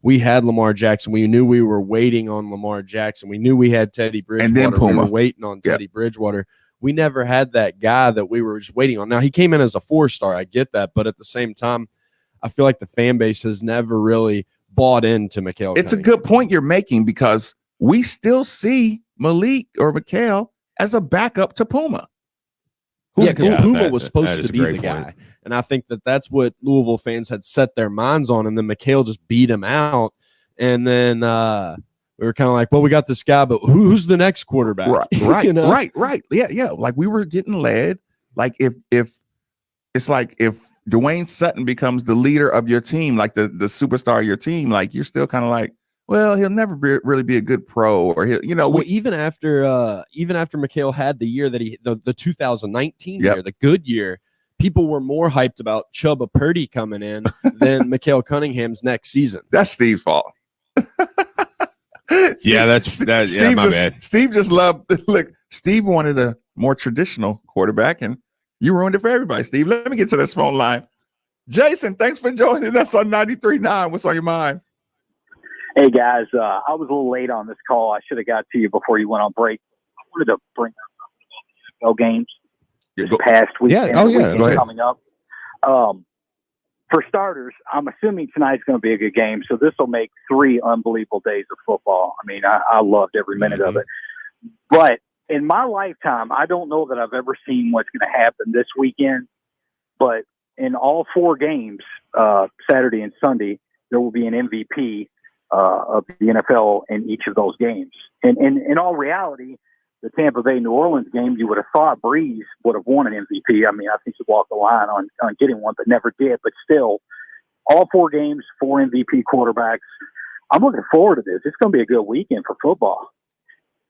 we had Lamar Jackson. We knew we were waiting on Lamar Jackson. We knew we had Teddy Bridgewater. And then Puma. We were waiting on Teddy Bridgewater. We never had that guy that we were just waiting on. Now, he came in as a 4-star. I get that. But at the same time, I feel like the fan base has never really bought into Malik. It's a good point you're making because we still see Malik or Malik as a backup to Puma. Because Puma was supposed to be the guy. And I think that's what Louisville fans had set their minds on. And then Malik just beat him out. And then we were kind of like, well, we got this guy, but who's the next quarterback? Right, right. Yeah. Like we were getting led. Like if it's like if Dwayne Sutton becomes the leader of your team, like the superstar of your team, like you're still kind of like, well, he'll never really be a good pro, or even after Malik had the year that the 2019 year, the good year, people were more hyped about Chubba Purdy coming in than Malik Cunningham's next season. That's Steve's fault. Steve, my bad. Steve just loved. Look, Steve wanted a more traditional quarterback, and you ruined it for everybody. Steve, let me get to this phone line. Jason, thanks for joining us on 93.9. What's on your mind? Hey guys, I was a little late on this call. I should have got to you before you went on break. I wanted to bring up games this past weekend. Weekend coming up. For starters, I'm assuming tonight's going to be a good game, so this will make 3 unbelievable days of football. I mean, I loved every minute of it. But in my lifetime, I don't know that I've ever seen what's going to happen this weekend. But in all 4 games, Saturday and Sunday, there will be an MVP of the NFL in each of those games. And in all reality, the Tampa Bay New Orleans game, you would have thought Breeze would have won an MVP. I mean, I think he walked the line on getting one, but never did. But still, all 4 games, 4 MVP quarterbacks. I'm looking forward to this. It's going to be a good weekend for football.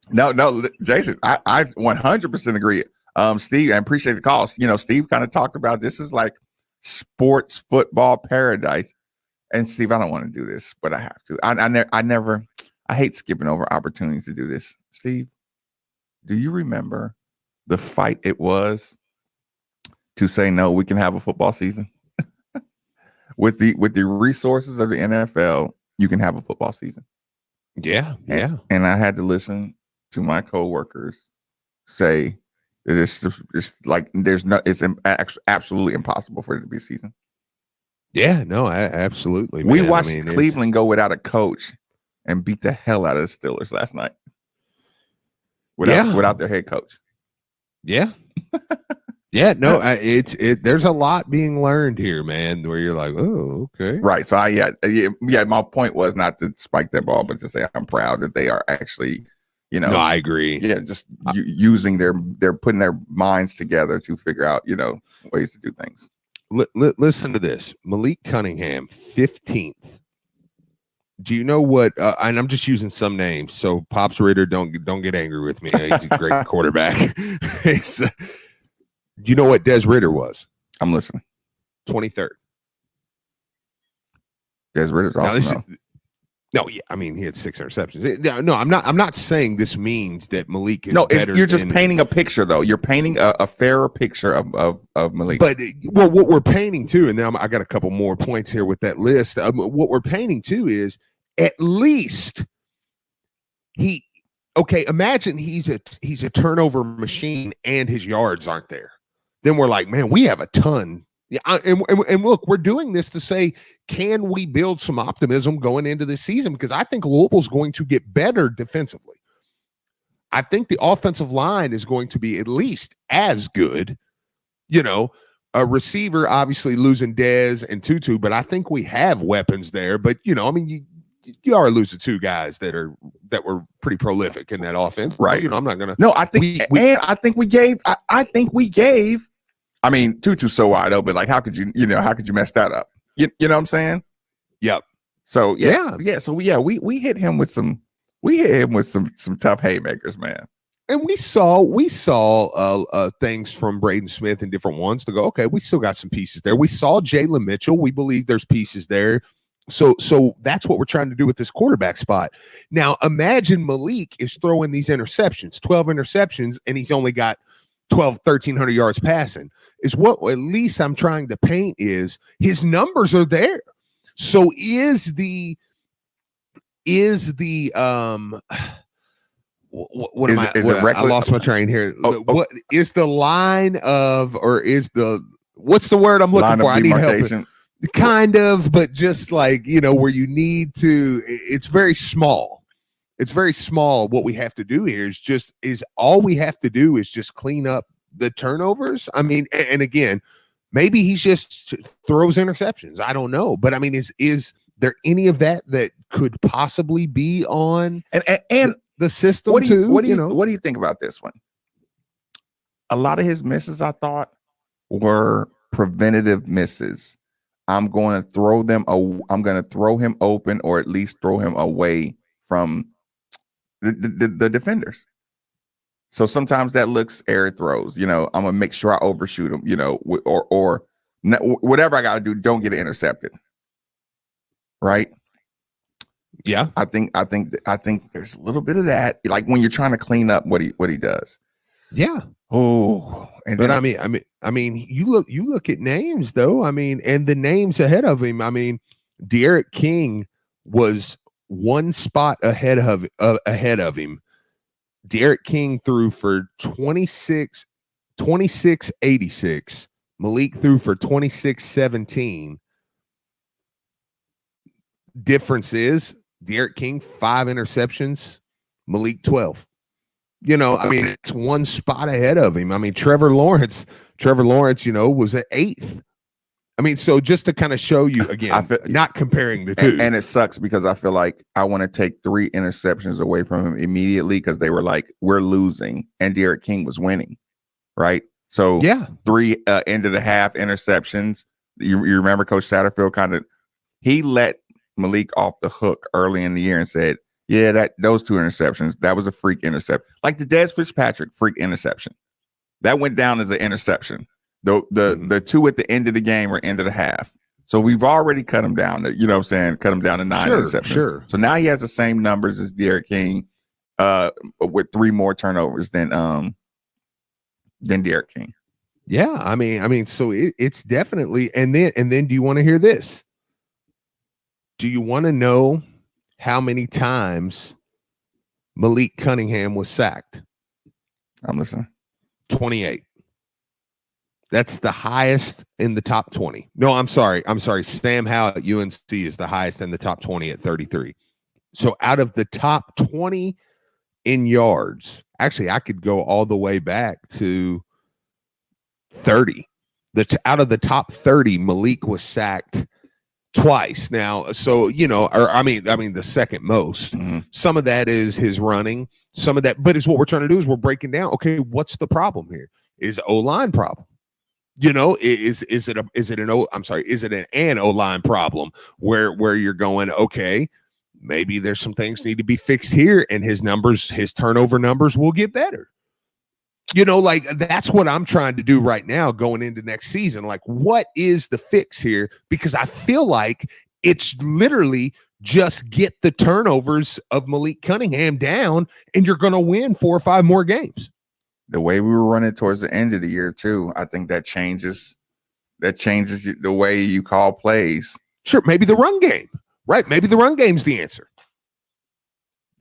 No, Jason, I 100% agree. Steve, I appreciate the call. Steve kind of talked about this is like sports football paradise. And Steve, I don't want to do this, but I have to. I hate skipping over opportunities to do this. Steve, do you remember the fight it was to say, no, we can have a football season? with the resources of the NFL, you can have a football season. Yeah. And I had to listen to my coworkers say that it's like it's absolutely impossible for it to be a season. Yeah, no, absolutely. We watched Cleveland go without a coach and beat the hell out of the Steelers last night. Without their head coach. Yeah. Yeah, no, there's a lot being learned here, man, where you're like, oh, okay. Right. So my point was not to spike that ball, but to say I'm proud that they are actually, No, I agree. Yeah, just using they're putting their minds together to figure out, ways to do things. Listen to this. Malik Cunningham, 15th. Do you know what? And I'm just using some names, so Pops Ritter, don't get angry with me. He's a great quarterback. Do you know what Des Ritter was? I'm listening. 23rd. Des Ritter's awesome. I mean, he had 6 interceptions. No, I'm not saying this means that Malik is better. You're just painting a picture, though. You're painting a fairer picture of Malik. But what we're painting too, and now I got a couple more points here with that list. What we're painting too is at least imagine he's a turnover machine and his yards aren't there. Then we're like, man, we have a ton. Yeah, and look, we're doing this to say, can we build some optimism going into this season? Because I think Louisville's going to get better defensively. I think the offensive line is going to be at least as good. A receiver, obviously losing Dez and Tutu, but I think we have weapons there. But you are losing two guys that were pretty prolific in that offense, right? I'm not gonna. No, I think I think we gave. I mean, Tutu's so wide open. Like, how could you mess that up? You know what I'm saying? Yep. So yeah. So we hit him with some tough haymakers, man. And we saw things from Braden Smith and different ones to go, okay, we still got some pieces there. We saw Jalen Mitchell. We believe there's pieces there. So that's what we're trying to do with this quarterback spot. Now, imagine Malik is throwing these interceptions, 12 interceptions, and he's only got 1,300 yards passing. Is what at least I'm trying to paint is his numbers are there. So is the what am I? I lost my train here. What is the line of, or is the, what's the word I'm looking for? I need help. Kind of, but just like, where you need to, it's very small. It's very small. What we have to do here is all we have to do is just clean up the turnovers. I mean, and again, maybe he just throws interceptions. I don't know. But I mean, is there any of that could possibly be on and the system? What do you think about this one? A lot of his misses, I thought, were preventative misses. I'm going to throw him open, or at least throw him away from the defenders. So sometimes that looks air throws. I'm gonna make sure I overshoot him. Or whatever I got to do. Don't get it intercepted. Right. Yeah, I think there's a little bit of that, like when you're trying to clean up what he does. Yeah. Oh, and then I mean, you look at names though. I mean, and the names ahead of him. I mean, Derek King was one spot ahead of him. Derek King threw for 26.86. Malik threw for 26.17. Difference is Derek King 5 interceptions, Malik 12. I mean, it's one spot ahead of him. I mean, Trevor Lawrence, was at 8th. I mean, so just to kind of show you again, not comparing the two. And it sucks because I feel like I want to take 3 interceptions away from him immediately because they were like, we're losing, and Derek King was winning, right? So 3 end of the half interceptions. You remember Coach Satterfield he let Malik off the hook early in the year and said, yeah, those 2 interceptions, that was a freak intercept. Like the Dez Fitzpatrick freak interception. That went down as an interception. The 2 at the end of the game or end of the half. So we've already cut him down to, cut him down to 9 interceptions. Sure. So now he has the same numbers as Derek King, with 3 more turnovers than Derek King. Yeah, I mean, so it's definitely, and then do you want to hear this? Do you want to know how many times Malik Cunningham was sacked? I'm listening. 28. That's the highest in the top 20. No, I'm sorry. Sam Howell at UNC is the highest in the top 20 at 33. So out of the top 20 in yards, actually, I could go all the way back to 30. Out of the top 30, Malik was sacked twice now. So, the second most. Mm-hmm. Some of that is his running. Some of that, but is what we're trying to do is we're breaking down. Okay, what's the problem here? Is O-line problem? Is it an O-line problem where you're going, okay, maybe there's some things need to be fixed here, and his turnover numbers will get better. Like that's what I'm trying to do right now going into next season. Like, what is the fix here? Because I feel like it's literally just get the turnovers of Malik Cunningham down, and you're going to win 4 or 5 more games. The way we were running towards the end of the year too, I think that changes the way you call plays. Sure, maybe the run game, right? Maybe the run game's the answer.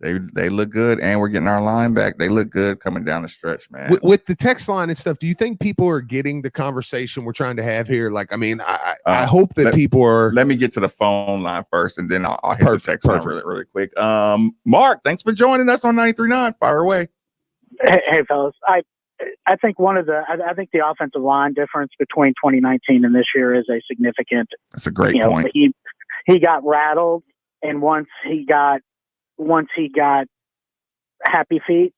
They look good, and we're getting our line back. They look good coming down the stretch, man. With the text line and stuff, do you think people are getting the conversation we're trying to have here? Like, I mean, I hope that people are. Let me get to the phone line first, and then I'll hit the text line really quick. Mark, thanks for joining us on 93.9. Fire away. Hey, fellas. I think I think the offensive line difference between 2019 and this year is a significant. That's a great point. He got rattled, and once he got happy feet,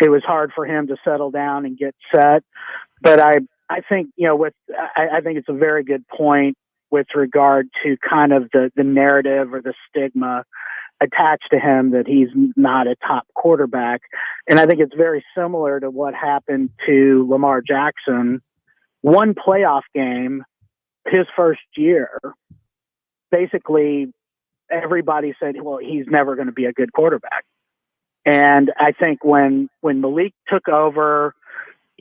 it was hard for him to settle down and get set. But I think, I think it's a very good point with regard to kind of the narrative or the stigma attached to him that he's not a top quarterback. And I think it's very similar to what happened to Lamar Jackson. One playoff game, his first year, basically everybody said, well, he's never going to be a good quarterback. And I think when Malik took over,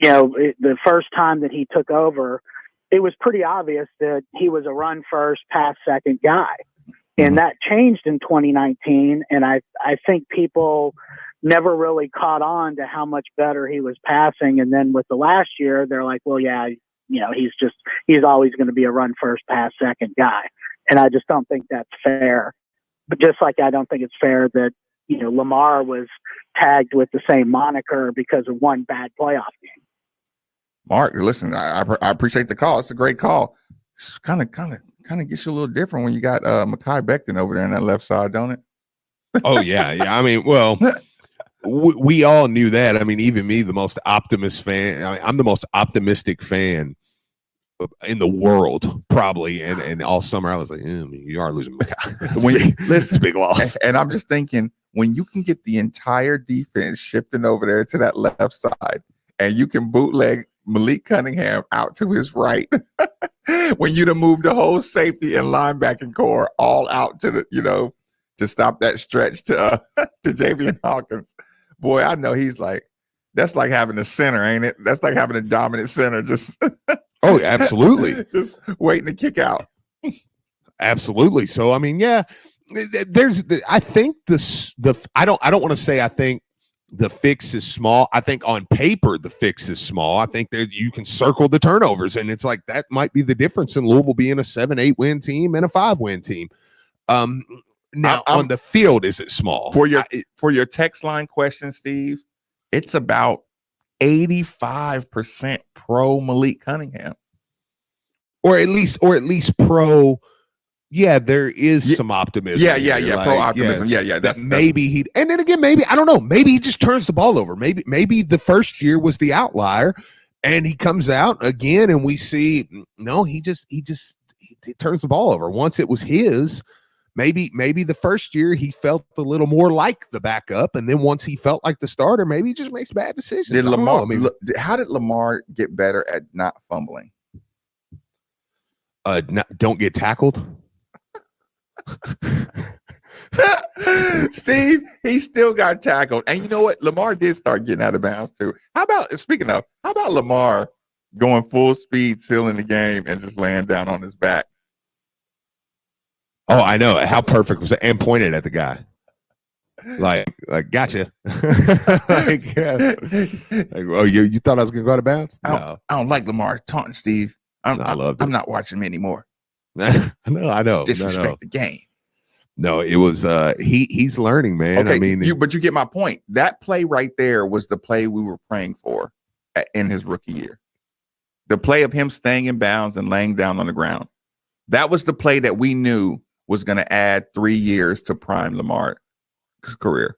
the first time that he took over, it was pretty obvious that he was a run first, pass second guy. And that changed in 2019. And I think people never really caught on to how much better he was passing. And then with the last year, they're like, well, yeah, he's always going to be a run first, pass second guy. And I just don't think that's fair. But just like I don't think it's fair that, Lamar was tagged with the same moniker because of one bad playoff game. Mark, listen, I appreciate the call. It's a great call. It's kind of gets you a little different when you got Mekhi Becton over there on that left side, don't it? Oh yeah. I mean, well, we all knew that. I mean, even me, the most optimist fan. I'm the most optimistic fan in the world, probably. And all summer, I was like, you are losing Mekhi. Listen, big loss. And I'm just thinking, when you can get the entire defense shifting over there to that left side, and you can bootleg Malik Cunningham out to his right, when you'd have moved the whole safety and linebacking core all out to the, to stop that stretch to Javian Hawkins. Boy, I know he's like, that's like having a center, ain't it? That's like having a dominant center. Just oh, absolutely. Just waiting to kick out. Absolutely. So, I mean, yeah, I think I don't want to say I think the fix is small. I think on paper the fix is small. I think that you can circle the turnovers, and it's like that might be the difference in Louisville being a 7-8 win team and a 5-win team. Now on the field, is it small? For your text line question, Steve, it's about 85% pro Malik Cunningham, or at least pro. Yeah, there is some optimism. Yeah. Like, pro optimism. Yeah. That's maybe and then again, maybe I don't know. Maybe he just turns the ball over. Maybe the first year was the outlier, and he comes out again, and we see no. He turns the ball over. Once it was his, maybe the first year he felt a little more like the backup, and then once he felt like the starter, maybe he just makes bad decisions. How did Lamar get better at not fumbling? Don't get tackled. Steve, he still got tackled. And you know what? Lamar did start getting out of bounds too. How about Lamar going full speed, sealing the game, and just laying down on his back? Oh, I know. How perfect was it? And pointed at the guy. Like gotcha. Oh, you thought I was gonna go out of bounds? No. I don't like Lamar taunting Steve. I'm not watching him anymore. I know. Disrespect the game. No, it was he's learning, man. Okay, I mean, but you get my point. That play right there was the play we were praying for in his rookie year. The play of him staying in bounds and laying down on the ground. That was the play that we knew was going to add 3 years to prime Lamar's career.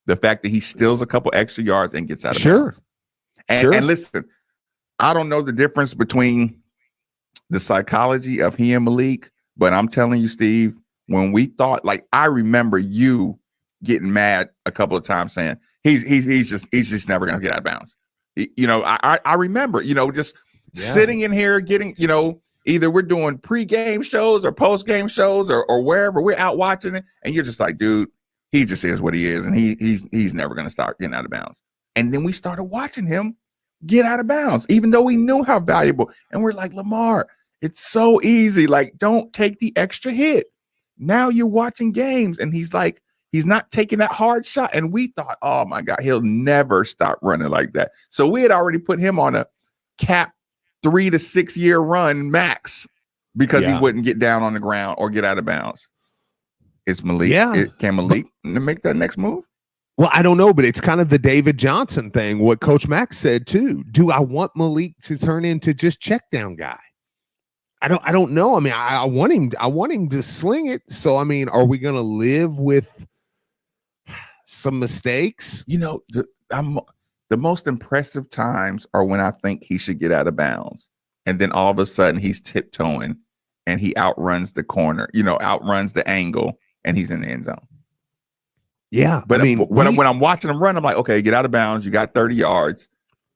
The fact that he steals a couple extra yards and gets out of bounds. And listen, I don't know the difference between the psychology of he and Malik, but I'm telling you, Steve, when we thought, like, I remember you getting mad a couple of times saying he's just never going to get out of bounds. I remember, just sitting in here getting, either we're doing pre-game shows or post-game shows or wherever we're out watching it, and you're just like, dude, he just is what he is, and he's never going to start getting out of bounds. And then we started watching him get out of bounds, even though we knew how valuable. And we're like, Lamar, it's so easy. Like, don't take the extra hit. Now you're watching games, and he's He's not taking that hard shot. And we thought, oh my God, he'll never stop running like that. So we had already put him on a cap 3 to 6 year run max because he wouldn't get down on the ground or get out of bounds. Is Malik? Can Malik make that next move? Well, I don't know, but it's kind of the David Johnson thing, what Coach Max said too. Do I want Malik to turn into just check down guy? I don't know. I mean, I want him to sling it. So I mean, are we gonna live with some mistakes? You know, the most impressive times are when I think he should get out of bounds. And then all of a sudden he's tiptoeing and he outruns the corner, outruns the angle, and he's in the end zone. Yeah. But I mean, when I'm watching him run, I'm like, okay, get out of bounds. You got 30 yards.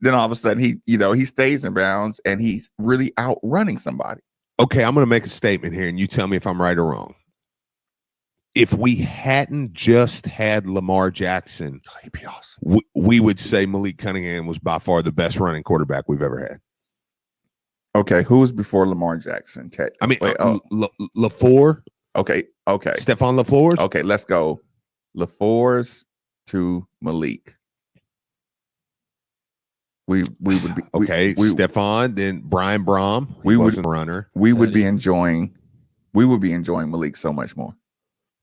Then all of a sudden he stays in bounds and he's really outrunning somebody. Okay, I'm going to make a statement here and you tell me if I'm right or wrong. If we hadn't just had Lamar Jackson, he'd be awesome. We would say Malik Cunningham was by far the best running quarterback we've ever had. Okay, who was before Lamar Jackson? I mean, LaFleur. Okay. Stephon LaFleur. Okay, let's go. LaFleur's to Malik. We would be Stephon, then Brian Brom. We wasn't a runner. We would be enjoying Malik so much more.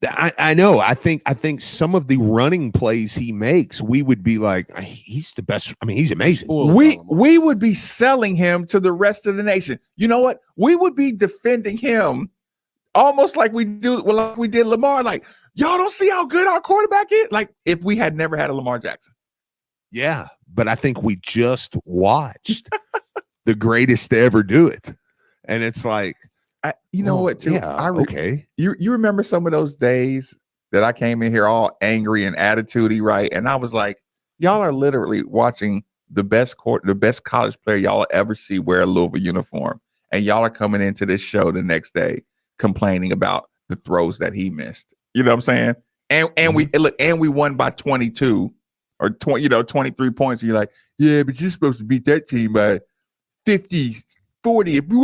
I know. I think some of the running plays he makes, we would be like, he's the best. I mean, he's amazing. We would be selling him to the rest of the nation. You know what? We would be defending him almost like we did Lamar. Like, y'all don't see how good our quarterback is. Like, if we had never had a Lamar Jackson. Yeah, but I think we just watched the greatest to ever do it, and it's like. What too? Yeah, okay. You remember some of those days that I came in here all angry and attitudey, right? And I was like, y'all are literally watching the best college player y'all will ever see wear a Louisville uniform, and y'all are coming into this show the next day complaining about the throws that he missed. You know what I'm saying? And we won by 22 or 23 points. And you're like, yeah, but you're supposed to beat that team by 50. 40. If we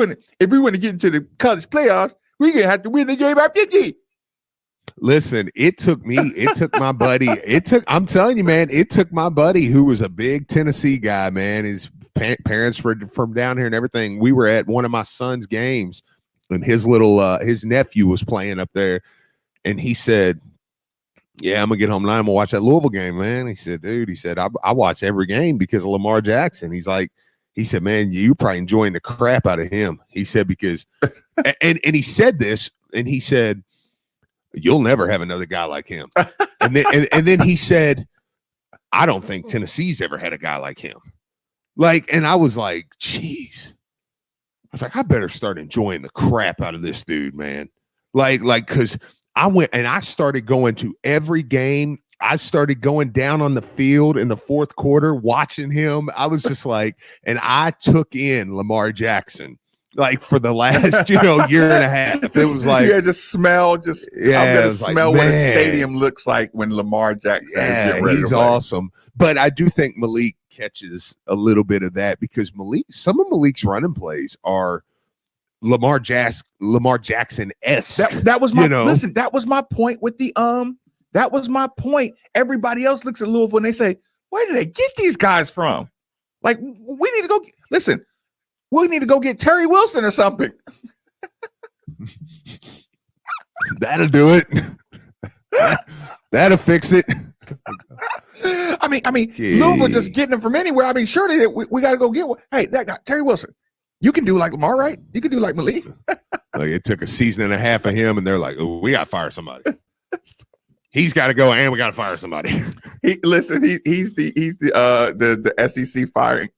want to get into the college playoffs, we're gonna have to win the game by 50. Listen, I'm telling you, man, it took my buddy who was a big Tennessee guy, man. His parents were from down here and everything. We were at one of my son's games, and his nephew was playing up there, and he said, yeah, I'm gonna get home tonight. I'm gonna watch that Louisville game, man. He said, dude, I watch every game because of Lamar Jackson. He said, man, you're probably enjoying the crap out of him. He said, because, and he said this, and he said, you'll never have another guy like him. And then he said, I don't think Tennessee's ever had a guy like him. And I was like, geez. I was like, I better start enjoying the crap out of this dude, man. Because I went and I started going to every game. I started going down on the field in the fourth quarter, watching him. I was just like, and I took in Lamar Jackson, for the last, year and a half. It was like, I'm gonna smell what a stadium looks like when Lamar Jackson is getting ready to play. Awesome. But I do think Malik catches a little bit of that because some of Malik's running plays are Lamar Jackson-esque. That was my listen. That was my point with the That was my point. Everybody else looks at Louisville and they say, where did they get these guys from? We need to go listen. We need to go get Terry Wilson or something. That'll do it. That'll fix it. I mean, Louisville just getting them from anywhere. I mean, surely we got to go get one. Hey, that guy, Terry Wilson. You can do like Lamar, right? You can do like Malik. It took a season and a half of him, and they're like, oh, we got to fire somebody. He's got to go, and we got to fire somebody. He's the SEC firing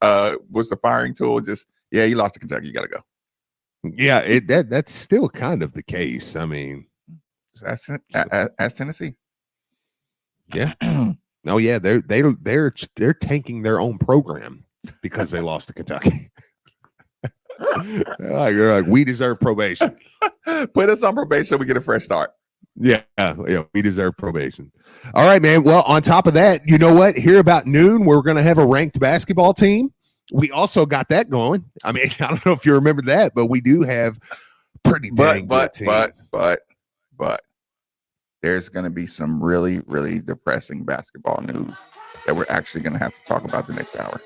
was the firing tool. You lost to Kentucky. You got to go. Yeah, that's still kind of the case. I mean, as Tennessee. Yeah. No, yeah, they're tanking their own program because they lost to Kentucky. You're like, we deserve probation. Put us on probation so we get a fresh start. Yeah, we deserve probation. All right, man. Well, on top of that, you know what? Here about noon, we're going to have a ranked basketball team. We also got that going. I mean, I don't know if you remember that, but we do have pretty dang good team. But there's going to be some really, really depressing basketball news that we're actually going to have to talk about the next hour.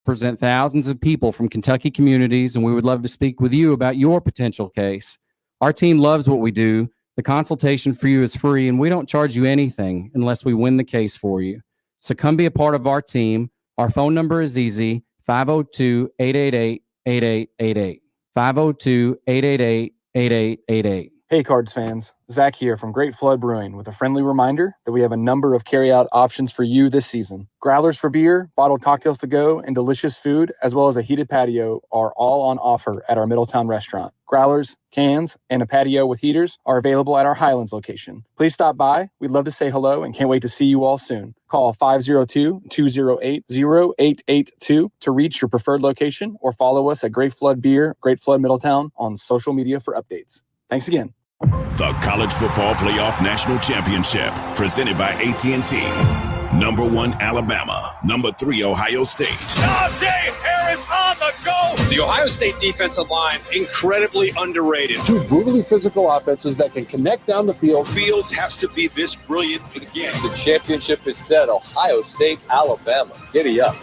Present thousands of people from Kentucky communities, and we would love to speak with you about your potential case. Our team loves what we do. The consultation for you is free, and we don't charge you anything unless we win the case for you. So come be a part of our team. Our phone number is easy, 502-888-8888. 502-888-8888. Hey, Cards fans. Zach here from Great Flood Brewing with a friendly reminder that we have a number of carryout options for you this season. Growlers for beer, bottled cocktails to go, and delicious food, as well as a heated patio, are all on offer at our Middletown restaurant. Growlers, cans, and a patio with heaters are available at our Highlands location. Please stop by. We'd love to say hello and can't wait to see you all soon. Call 502-208-0882 to reach your preferred location, or follow us at Great Flood Beer, Great Flood Middletown on social media for updates. Thanks again. The College Football Playoff National Championship, presented by AT&T. Number 1, Alabama. Number 3, Ohio State. Najee Harris on the go. The Ohio State defensive line, incredibly underrated. Two brutally physical offenses that can connect down the field. Fields has to be this brilliant again. The championship is set. Ohio State, Alabama. Giddy up.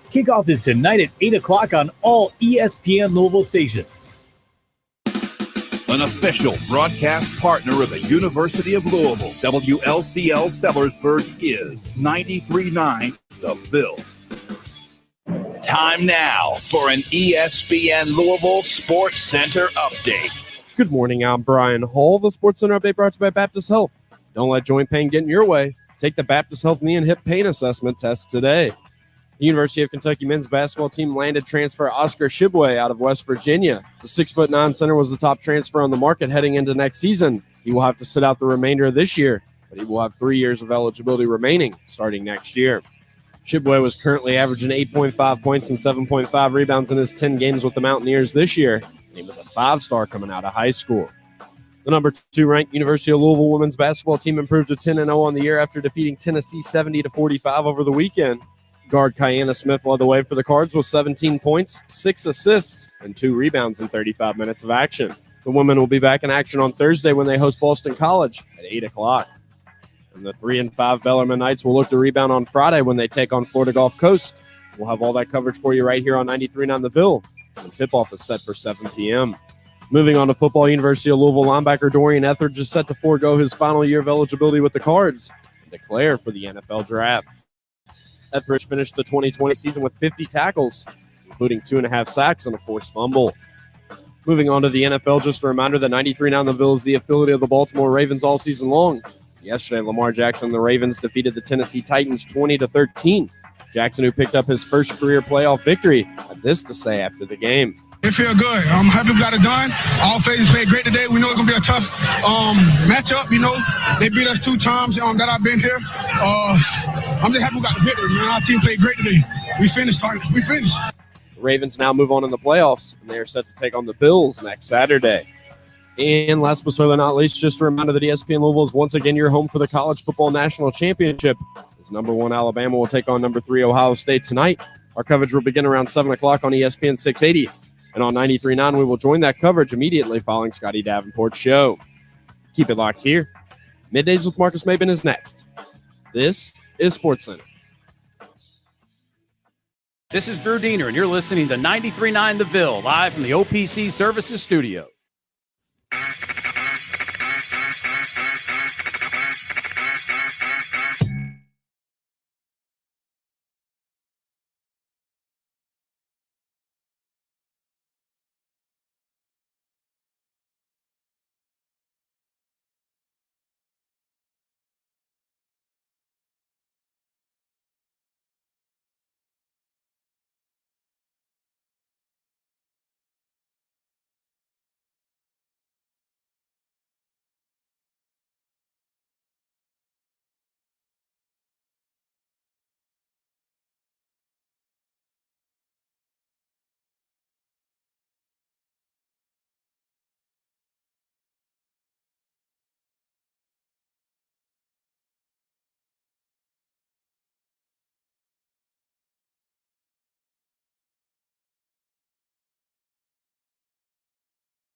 Kickoff is tonight at 8 o'clock on all ESPN Louisville stations. An official broadcast partner of the University of Louisville, WLCL Sellersburg is 93.9 The Ville. Time now for an ESPN Louisville Sports Center update. Good morning, I'm Brian Hall. The Sports Center update brought to you by Baptist Health. Don't let joint pain get in your way. Take the Baptist Health Knee and Hip Pain Assessment test today. The University of Kentucky men's basketball team landed transfer Oscar Shibwe out of West Virginia. The 6'9" center was the top transfer on the market heading into next season. He will have to sit out the remainder of this year, but he will have 3 years of eligibility remaining starting next year. Shibwe was currently averaging 8.5 points and 7.5 rebounds in his 10 games with the Mountaineers this year, and he was a 5-star coming out of high school. The number 2 ranked University of Louisville women's basketball team improved to 10-0 on the year after defeating Tennessee 70-45 over the weekend. Guard Kiana Smith led the way for the Cards with 17 points, 6 assists, and 2 rebounds in 35 minutes of action. The women will be back in action on Thursday when they host Boston College at 8 o'clock. And the 3-5 Bellarmine Knights will look to rebound on Friday when they take on Florida Gulf Coast. We'll have all that coverage for you right here on 93.9 The Ville. The tip-off is set for 7 p.m. Moving on to football, University of Louisville linebacker Dorian Etheridge is set to forego his final year of eligibility with the Cards and declare for the NFL Draft. Etheridge finished the 2020 season with 50 tackles, including 2.5 sacks and a forced fumble. Moving on to the NFL, just a reminder that 93.9 The Ville is the affiliate of the Baltimore Ravens all season long. Yesterday, Lamar Jackson and the Ravens defeated the Tennessee Titans 20-13. Jackson, who picked up his first career playoff victory, had this to say after the game. It feel good. I'm happy we got it done. All phases played great today. We know it's going to be a tough matchup. You know, they beat us 2 times that I've been here. I'm just happy we got the victory, man. Our team played great today. We finished. The Ravens now move on in the playoffs, and they are set to take on the Bills next Saturday. And last but certainly not least, just a reminder that ESPN Louisville is once again your home for the College Football National Championship. As number 1 Alabama will take on number 3 Ohio State tonight. Our coverage will begin around 7 o'clock on ESPN 680. And on 93.9, we will join that coverage immediately following Scotty Davenport's show. Keep it locked here. Middays with Marcus Maben is next. This is SportsCenter. This is Drew Diener, and you're listening to 93.9 The Ville, live from the OPC Services Studio.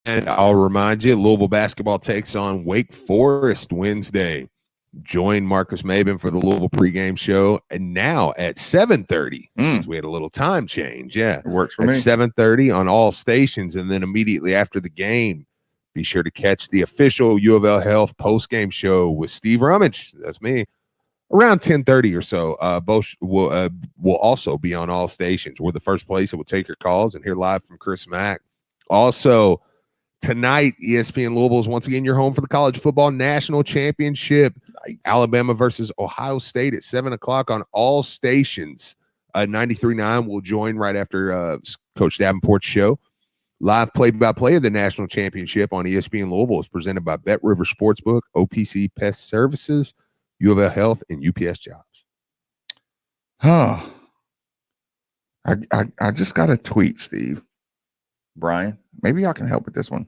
And I'll remind you, Louisville basketball takes on Wake Forest Wednesday. Join Marcus Maben for the Louisville pregame show. And now at 7:30, because we had a little time change. Yeah, it works for at me. 7:30 on all stations. And then immediately after the game, be sure to catch the official U of L Health postgame show with Steve Rummage. That's me. Around 10:30 or so. Both will also be on all stations. We're the first place that will take your calls and hear live from Chris Mack. Also, tonight, ESPN Louisville is once again your home for the College Football National Championship. Nice. Alabama versus Ohio State at 7 o'clock on all stations. 93.9 will join right after Coach Davenport's show. Live play-by-play of the National Championship on ESPN Louisville is presented by Bet River Sportsbook, OPC Pest Services, U of L Health, and UPS Jobs. Huh. I just got a tweet, Steve. Brian, maybe y'all can help with this one.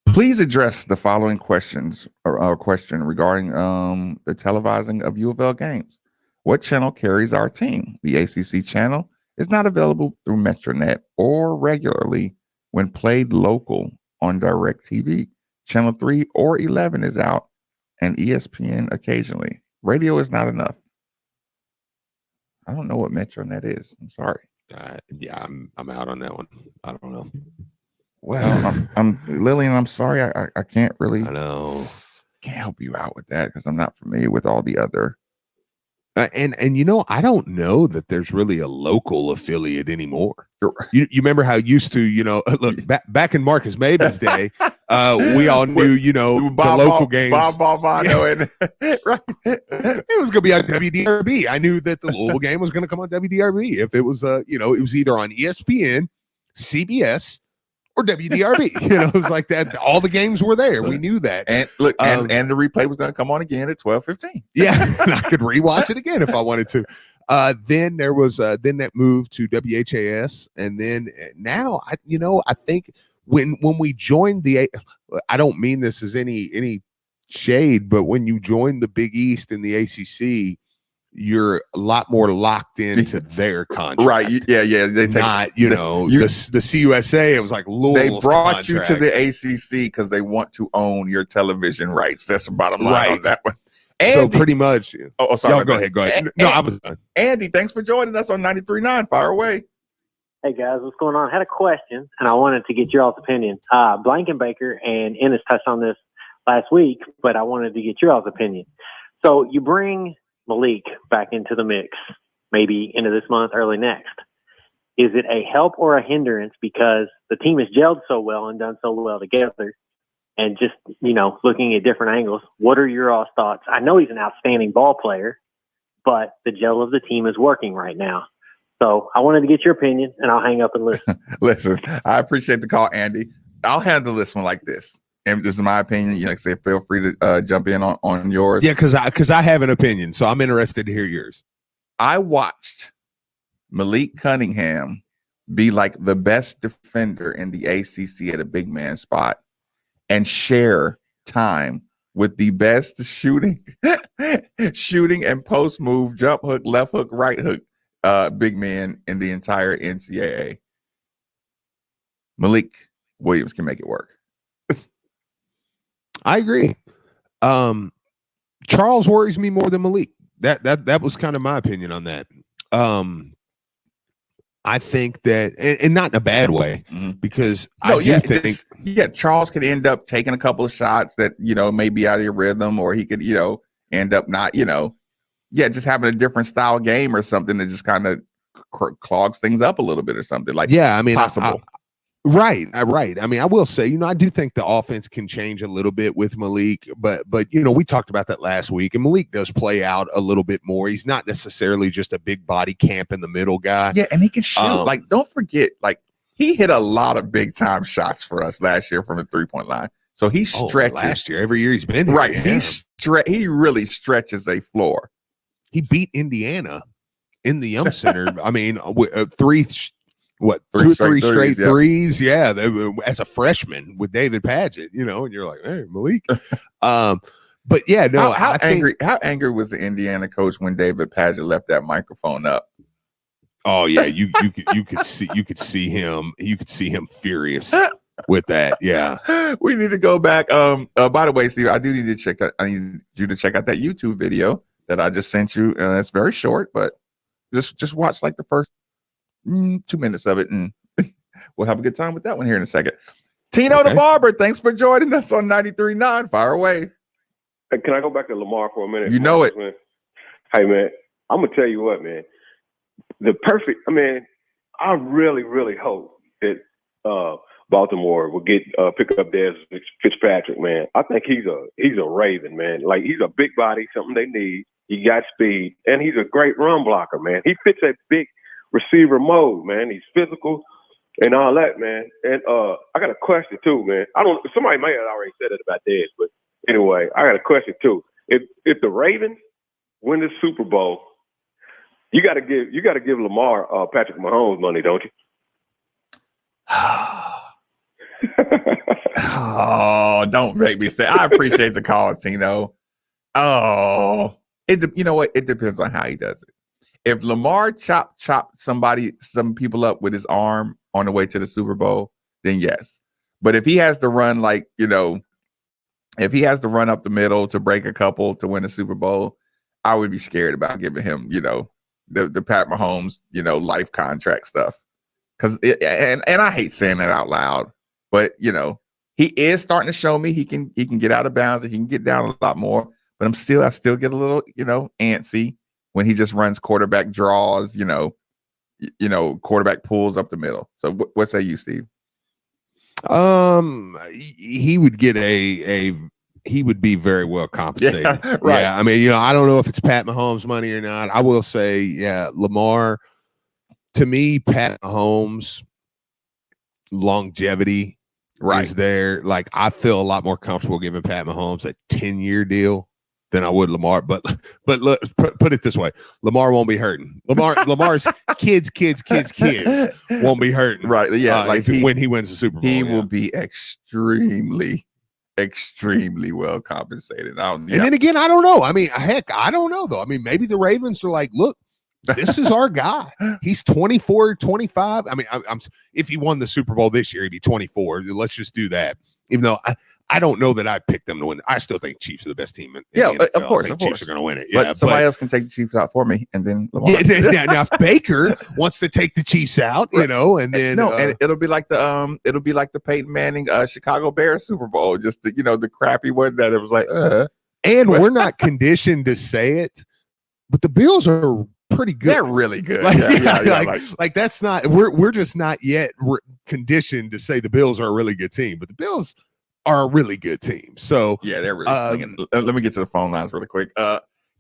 Please address the following questions or question regarding the televising of U of L games. What channel carries our team? The ACC channel is not available through Metronet or regularly when played local on DirecTV. Channel 3 or 11 is out and ESPN occasionally. Radio is not enough. I don't know what Metronet is. I'm sorry. Yeah, I'm out on that one. I don't know. Well, I'm Lillian. I'm sorry. I can't really. I know. Can't help you out with that because I'm not familiar with all the other. And you know, I don't know that there's really a local affiliate anymore. You remember how it used to, you know, look back in Marcus Maben's day, we all knew, you know, the local games. Right. It was going to be on WDRB. I knew that the Louisville game was going to come on WDRB. If it was, you know, it was either on ESPN, CBS, or WDRB. You know, it was like that. All the games were there. We knew that. And look, and the replay was going to come on again at 12:15. Yeah, and I could rewatch it again if I wanted to. Then there was then that moved to WHAS, and then now I think when we joined I don't mean this as any shade, but when you joined the Big East and the ACC, you're a lot more locked into their contract. Right. Yeah. They take not, the CUSA. It was like Louisville's they brought contract. you to the ACC because they want to own your television rights. That's the bottom line on that one. Andy, so pretty much. Oh, sorry. Y'all go ahead. No, I was done. Andy, thanks for joining us on 93.9. Fire away. Hey guys, what's going on? I had a question, and I wanted to get your all's opinion. Blankenbaker and Ennis touched on this last week, but I wanted to get your all's opinion. So you bring Malik back into the mix, maybe into this month, early next. Is it a help or a hindrance because the team has gelled so well and done so well together? And just, looking at different angles, what are your all's thoughts? I know he's an outstanding ball player, but the gel of the team is working right now. So I wanted to get your opinion, and I'll hang up and listen. Listen, I appreciate the call, Andy. I'll handle this one like this. And this is my opinion. Like I said, feel free to jump in on yours. Yeah, because I have an opinion, so I'm interested to hear yours. I watched Malik Cunningham be like the best defender in the ACC at a big man spot and share time with the best shooting and post move, jump hook, left hook, right hook big man in the entire NCAA. Malik Williams can make it work. I agree. Charles worries me more than Malik. That was kind of my opinion on that. I think that, and not in a bad way, because Charles could end up taking a couple of shots that may be out of your rhythm, or he could end up not just having a different style game or something that just kind of clogs things up a little bit or something like. Yeah, I mean, possible. Right. I mean, I will say, I do think the offense can change a little bit with Malik, but we talked about that last week, and Malik does play out a little bit more. He's not necessarily just a big body camp in the middle guy. Yeah, and he can shoot. Don't forget, he hit a lot of big time shots for us last year from the 3-point line. So he stretches. Last year, every year he's been here. Right. Yeah. He really stretches a floor. He beat Indiana in the Yum Center. I mean, three straight threes. Yeah, as a freshman with David Padgett, and you're like, hey, Malik. But yeah, no. How angry was the Indiana coach when David Padgett left that microphone up? Oh yeah, you could see him furious with that. Yeah, we need to go back. By the way, Steve, I need you to check out that YouTube video that I just sent you. It's very short, but just watch like the first 2 minutes of it, and we'll have a good time with that one here in a second. Tino the Barber, thanks for joining us on 93.9. Fire away. Hey, can I go back to Lamar for a minute? You know it. Man? Hey, man, I'm going to tell you what, man. I really, really hope that Baltimore will pick up Dez Fitzpatrick, man. I think he's a Raven, man. Like, he's a big body, something they need. He got speed, and he's a great run blocker, man. He fits that big receiver mode, man. He's physical and all that, man. And I got a question too, man. Somebody may have already said it about Dez, but anyway, I got a question too. If the Ravens win the Super Bowl, you got to give Lamar Patrick Mahomes money, don't you? Oh, don't make me say. I appreciate the call, Tino. Oh, you know what? It depends on how he does it. If Lamar chopped some people up with his arm on the way to the Super Bowl, then yes. But if he has to run if he has to run up the middle to break a couple to win a Super Bowl, I would be scared about giving him, the Pat Mahomes, life contract stuff. And I hate saying that out loud, but he is starting to show me he can get out of bounds and he can get down a lot more. But I still get a little, antsy when he just runs quarterback draws, quarterback pulls up the middle. So what say you, Steve? He would get he would be very well compensated. Yeah, right. Yeah, I mean, I don't know if it's Pat Mahomes money or not. I will say, yeah, Lamar, to me, Pat Mahomes longevity is there. Like, I feel a lot more comfortable giving Pat Mahomes a 10-year deal than I would Lamar. But look, put it this way: Lamar won't be hurting. Lamar's kids won't be hurting. Right? Yeah. when he wins the Super Bowl, he will be extremely extremely well compensated. And then again, I don't know. I mean, heck, I don't know though. I mean, maybe the Ravens are like, look, this is our guy. He's 24, 25. I mean, I'm if he won the Super Bowl this year, he'd be 24. Let's just do that. Even though I don't know that I'd pick them to win. I still think Chiefs are the best team. Of course. Chiefs are going to win it. But somebody else can take the Chiefs out for me, and then now if Baker wants to take the Chiefs out, and then and it'll be like the Peyton Manning Chicago Bears Super Bowl, just the crappy one that it was like. And we're not conditioned to say it, but the Bills are pretty good. They're really good. Like that's not. We're just not yet conditioned to say the Bills are a really good team, but the Bills are a really good team. So yeah, they're really slinging. Let me get to the phone lines really quick.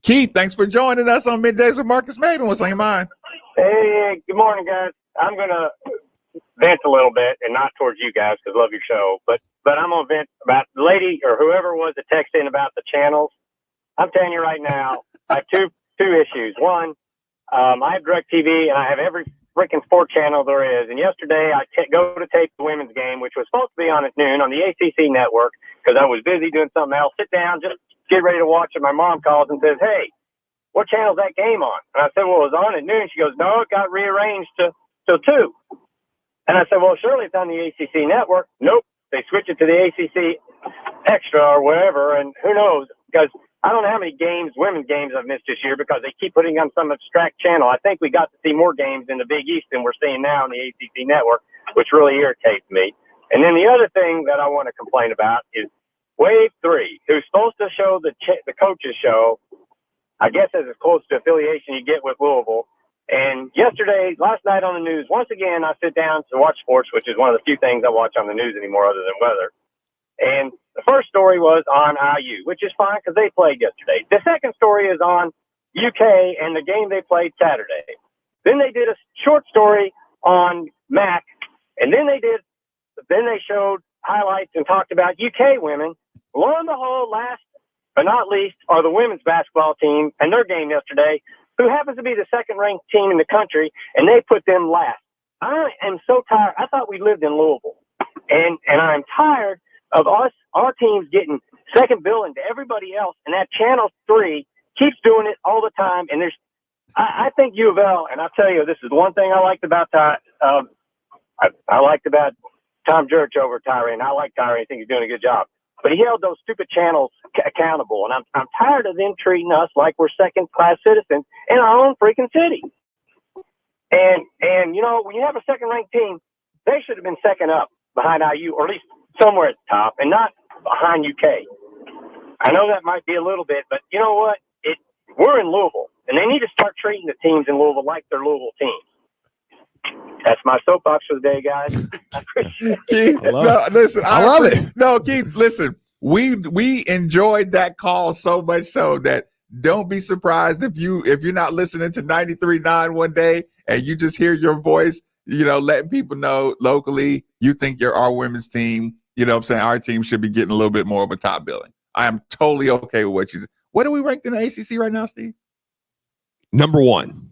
Keith, thanks for joining us on Middays with Marcus Maven. What's on your mind? Hey, good morning, guys. I'm gonna vent a little bit, and not towards you guys because I love your show, but I'm gonna vent about the lady or whoever was that texted in about the channels. I'm telling you right now, I have two issues. One, I have DirecTV and I have every freaking sport channel there is. And yesterday I go to tape the women's game, which was supposed to be on at noon on the ACC network because I was busy doing something else. Sit down, just get ready to watch it. My mom calls and says, "Hey, what channel's that game on?" And I said, "Well, it was on at noon." She goes, "No, it got rearranged till 2. And I said, "Well, surely it's on the ACC network." Nope. They switched it to the ACC Extra or whatever. And who knows? Because I don't know how many women's games I've missed this year because they keep putting on some abstract channel. I think we got to see more games in the Big East than we're seeing now on the ACC network, which really irritates me. And then the other thing that I want to complain about is Wave 3, who's supposed to show the coaches show, I guess as close to affiliation you get with Louisville. And last night on the news, once again, I sit down to watch sports, which is one of the few things I watch on the news anymore other than weather. And the first story was on IU, which is fine because they played yesterday. The second story is on UK and the game they played Saturday. Then they did a short story on MAC, and then they showed highlights and talked about UK women. Lo and behold, last but not least are the women's basketball team and their game yesterday, who happens to be the second-ranked team in the country, and they put them last. I am so tired. I thought we lived in Louisville, and I'm tired of our teams getting second billing to everybody else, and that Channel 3 keeps doing it all the time. And I think U of L, and I'll tell you, this is the one thing I liked about I liked about Tom Jurich over Tyree. I like Tyree. I think he's doing a good job. But he held those stupid channels accountable, and I'm tired of them treating us like we're second-class citizens in our own freaking city. And when you have a second-ranked team, they should have been second up behind IU, or at least somewhere at the top, and not behind UK. I know that might be a little bit, but you know what? We're in Louisville, and they need to start treating the teams in Louisville like they're Louisville teams. That's my soapbox for the day, guys. I appreciate it. Keith, I love it. No, Keith, listen, we enjoyed that call so much so that don't be surprised if you're not listening to 93.9 one day and you just hear your voice, letting people know locally you think you're our women's team. You know what I'm saying? Our team should be getting a little bit more of a top billing. I am totally okay with what you said. What are we ranked in the ACC right now, Steve? Number 1.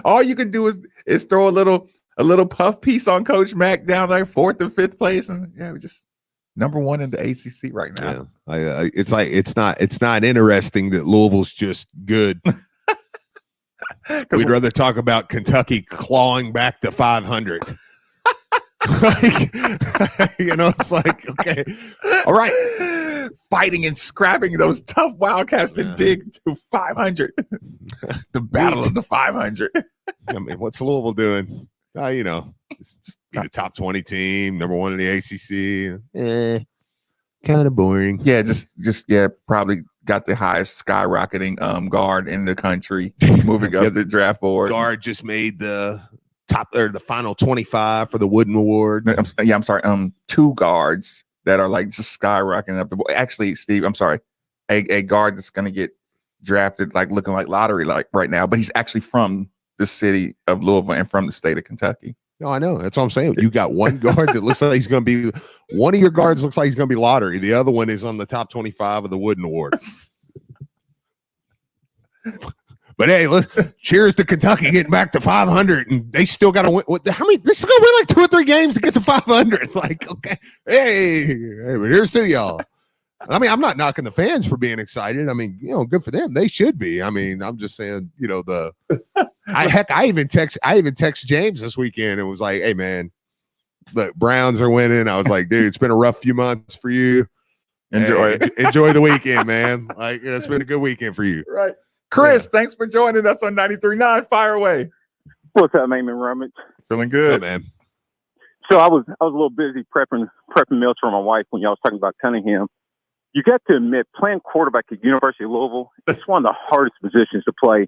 All you can do is throw a little puff piece on Coach Mack down like 4th and 5th place, and we're just number 1 in the ACC right now. Yeah. It's like it's not interesting that Louisville's just good. We'd rather talk about Kentucky clawing back to 500. It's like, okay, all right, fighting and scrapping those tough Wildcats to dig to 500. The battle of the 500. I mean, what's Louisville doing? Just be a top 20 team, number 1 in the ACC. Kind of boring. Yeah, just probably got the highest skyrocketing guard in the country, moving up the draft board. Guard just made the the final 25 for the Wooden Award. I'm sorry. 2 guards that are like just skyrocketing up the board. Actually, Steve, I'm sorry. A guard that's going to get drafted like looking like lottery like right now, but he's actually from the city of Louisville and from the state of Kentucky. No, I know. That's what I'm saying. You got one guard that looks like he's going to be one of your guards looks like he's going to be lottery. The other one is on the top 25 of the Wooden Award. But hey, cheers to Kentucky getting back to 500, and they still got to win. How many? They still got to win like 2 or 3 games to get to 500. Like, okay, hey, but here's to y'all. I mean, I'm not knocking the fans for being excited. I mean, good for them. They should be. I mean, I'm just saying, I even text James this weekend and was like, hey man, look, Browns are winning. I was like, dude, it's been a rough few months for you. Enjoy the weekend, man. Like, it's been a good weekend for you. Right. Chris, thanks for joining us on 93.9. Fire away. What's up, Eamon Rummage? Feeling good, man. So I was a little busy prepping meals for my wife when y'all was talking about Cunningham. You got to admit, playing quarterback at University of Louisville, it's one of the hardest positions to play.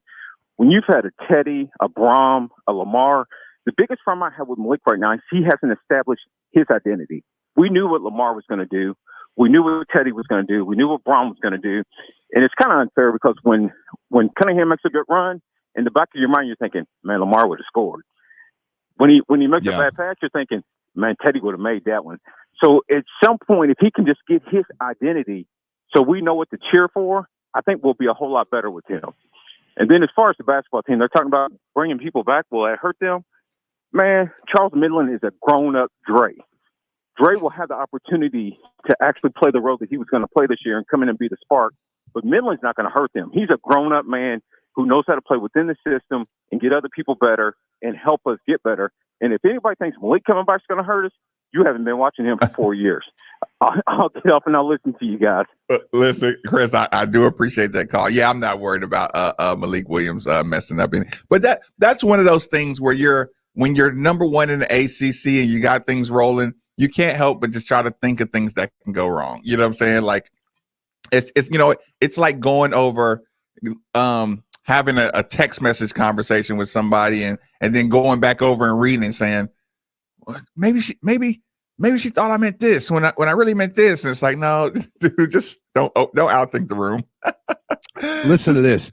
When you've had a Teddy, a Brom, a Lamar, the biggest problem I have with Malik right now is he hasn't established his identity. We knew what Lamar was going to do. We knew what Teddy was going to do. We knew what Brom was going to do. And it's kind of unfair because when Cunningham makes a good run, in the back of your mind, you're thinking, man, Lamar would have scored. When he makes a bad pass, you're thinking, man, Teddy would have made that one. So at some point, if he can just get his identity so we know what to cheer for, I think we'll be a whole lot better with him. And then as far as the basketball team, they're talking about bringing people back. Will that hurt them? Man, Charles Midland is a grown-up Dre. Dre will have the opportunity to actually play the role that he was going to play this year and come in and be the spark. But Midland's not going to hurt them. He's a grown-up man who knows how to play within the system and get other people better and help us get better. And if anybody thinks Malik coming back is going to hurt us, you haven't been watching him for 4 years. I'll get up and I'll listen to you guys. Listen, Chris, I do appreciate that call. Yeah, I'm not worried about Malik Williams messing up. But that's one of those things where when you're number one in the ACC and you got things rolling, you can't help but just try to think of things that can go wrong. You know what I'm saying? Like it's like going over having a text message conversation with somebody and then going back over and reading and saying, maybe she thought I meant this when I really meant this. And it's like, no, dude, just don't outthink the room. Listen to this.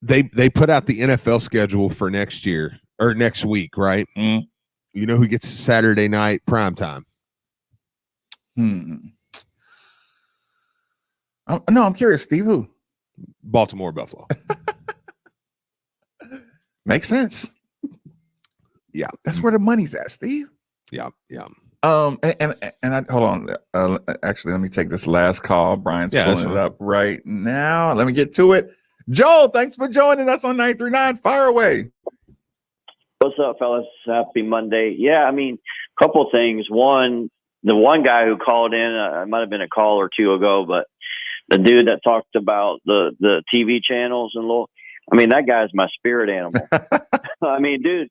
They put out the NFL schedule for next year or next week, right? Mm. You know who gets Saturday night prime time? No, I'm curious, Steve. Who? Baltimore, Buffalo. Makes sense. Yeah, that's where the money's at, Steve. Yeah. And I hold on. Actually, let me take this last call. Brian's pulling it up right now. Let me get to it. Joel, thanks for joining us on 93.9. Fire away. What's up, fellas? Happy Monday. Yeah, I mean, a couple things. One, the one guy who called in, it might have been a call or two ago, but the dude that talked about the TV channels and I mean, that guy's my spirit animal. I mean, dude,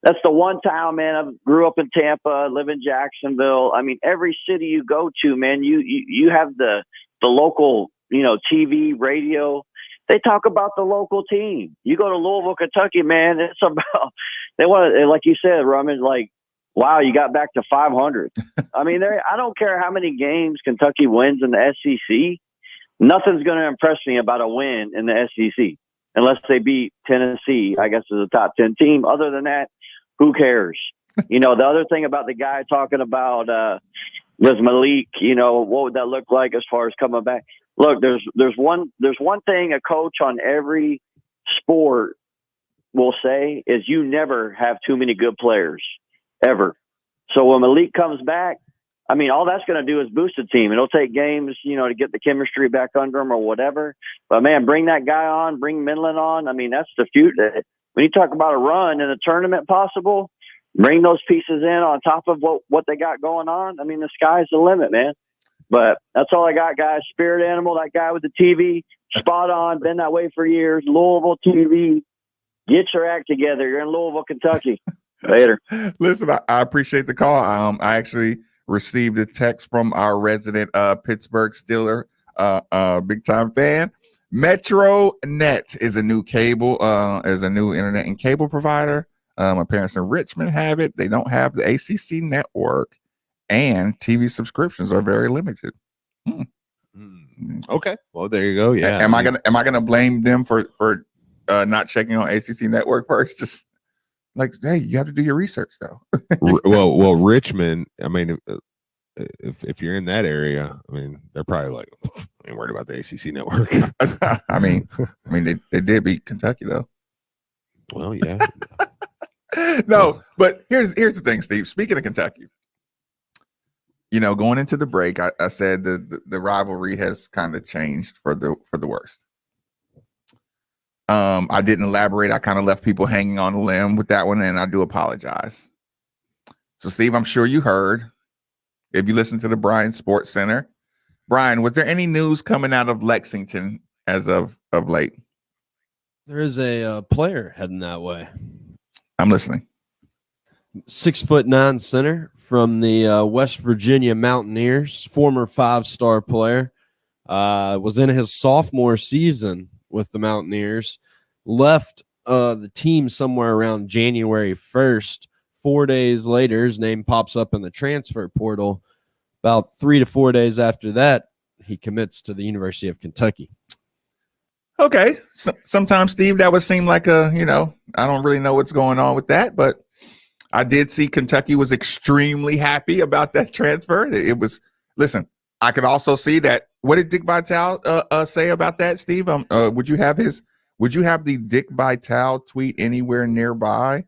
that's the one town, man. I grew up in Tampa, live in Jacksonville. I mean, every city you go to, man, you have the local, TV, radio. They talk about the local team. You go to Louisville, Kentucky, man, it's about, they want to, like you said, Rummage, like, wow, you got back to 500. I mean, I don't care how many games Kentucky wins in the SEC. Nothing's going to impress me about a win in the SEC unless they beat Tennessee, I guess, as a top 10 team. Other than that, who cares? The other thing about the guy talking about was Malik, what would that look like as far as coming back? Look, there's one thing a coach on every sport will say is you never have too many good players, ever. So when Malik comes back, I mean, all that's going to do is boost the team. It'll take games, to get the chemistry back under him or whatever. But, man, bring that guy on, bring Midland on. I mean, that's the future. When you talk about a run in a tournament possible, bring those pieces in on top of what they got going on. I mean, the sky's the limit, man. But that's all I got, guys. Spirit animal, that guy with the TV, spot on, been that way for years. Louisville TV, get your act together. You're in Louisville, Kentucky. Later. Listen, I appreciate the call. I actually received a text from our resident Pittsburgh Steeler, big time fan. MetroNet is a new internet and cable provider. My parents in Richmond have it. They don't have the ACC network, and TV subscriptions are very limited. Okay, well there you go. Yeah. Am I gonna blame them for not checking on ACC network first? Just like, hey, you have to do your research though. well, Richmond. I mean, if you're in that area, I mean, they're probably like, ain't worried about the ACC network. I mean, they did beat Kentucky though. Well, yeah. No, but here's the thing, Steve. Speaking of Kentucky, going into the break, I said the rivalry has kind of changed for the worst. I didn't elaborate. I kind of left people hanging on a limb with that one, and I do apologize. So, Steve, I'm sure you heard, if you listen to the Bryan Sports Center. Brian, was there any news coming out of Lexington as of late? There is a player heading that way. I'm listening. 6'9" center from the West Virginia Mountaineers, former 5-star player, was in his sophomore season with the Mountaineers, left the team somewhere around January 1st. 4 days later, his name pops up in the transfer portal. About 3 to 4 days after that, he commits to the University of Kentucky. Okay. Sometimes, Steve, that would seem like I don't really know what's going on with that, but I did see Kentucky was extremely happy about that transfer. It was, listen, I could also see that. What did Dick Vitale say about that, Steve? Would you have the Dick Vitale tweet anywhere nearby?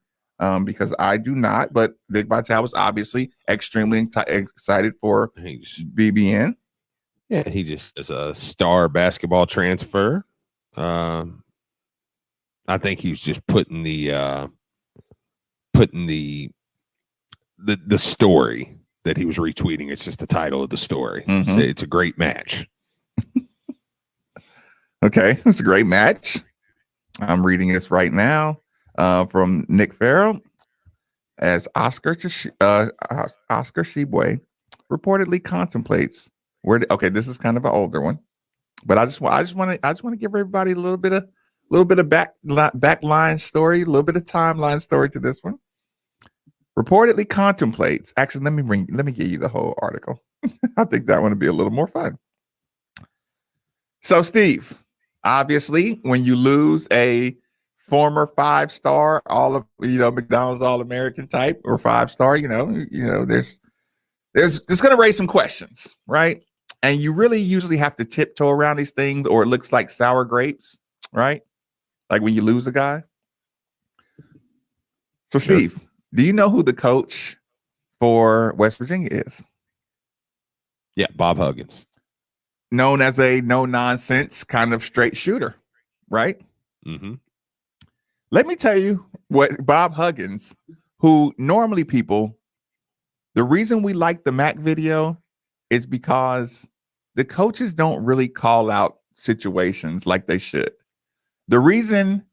Because I do not, but Dick Vitale was obviously extremely excited for BBN. Yeah, he just is a star basketball transfer. I think he's just putting the story that he was retweeting. It's just the title of the story. Mm-hmm. It's a great match. Okay, it's a great match. I'm reading this right now from Nick Farrell as Oscar Shibwe reportedly contemplates where. Okay, this is kind of an older one, but I just want to give everybody a little bit of backline story, a little bit of timeline story to this one. Reportedly contemplates. Actually, let me give you the whole article. I think that one would be a little more fun. So, Steve, obviously, when you lose a former 5-star, McDonald's All-American type or 5-star, there's going to raise some questions, right? And you really usually have to tiptoe around these things, or it looks like sour grapes, right? Like when you lose a guy. So, Steve, do you know who the coach for West Virginia is? Yeah, Bob Huggins. Known as a no-nonsense kind of straight shooter, right? Mm-hmm. Let me tell you what Bob Huggins, who normally the reason we like the Mac video is because the coaches don't really call out situations like they should. The reason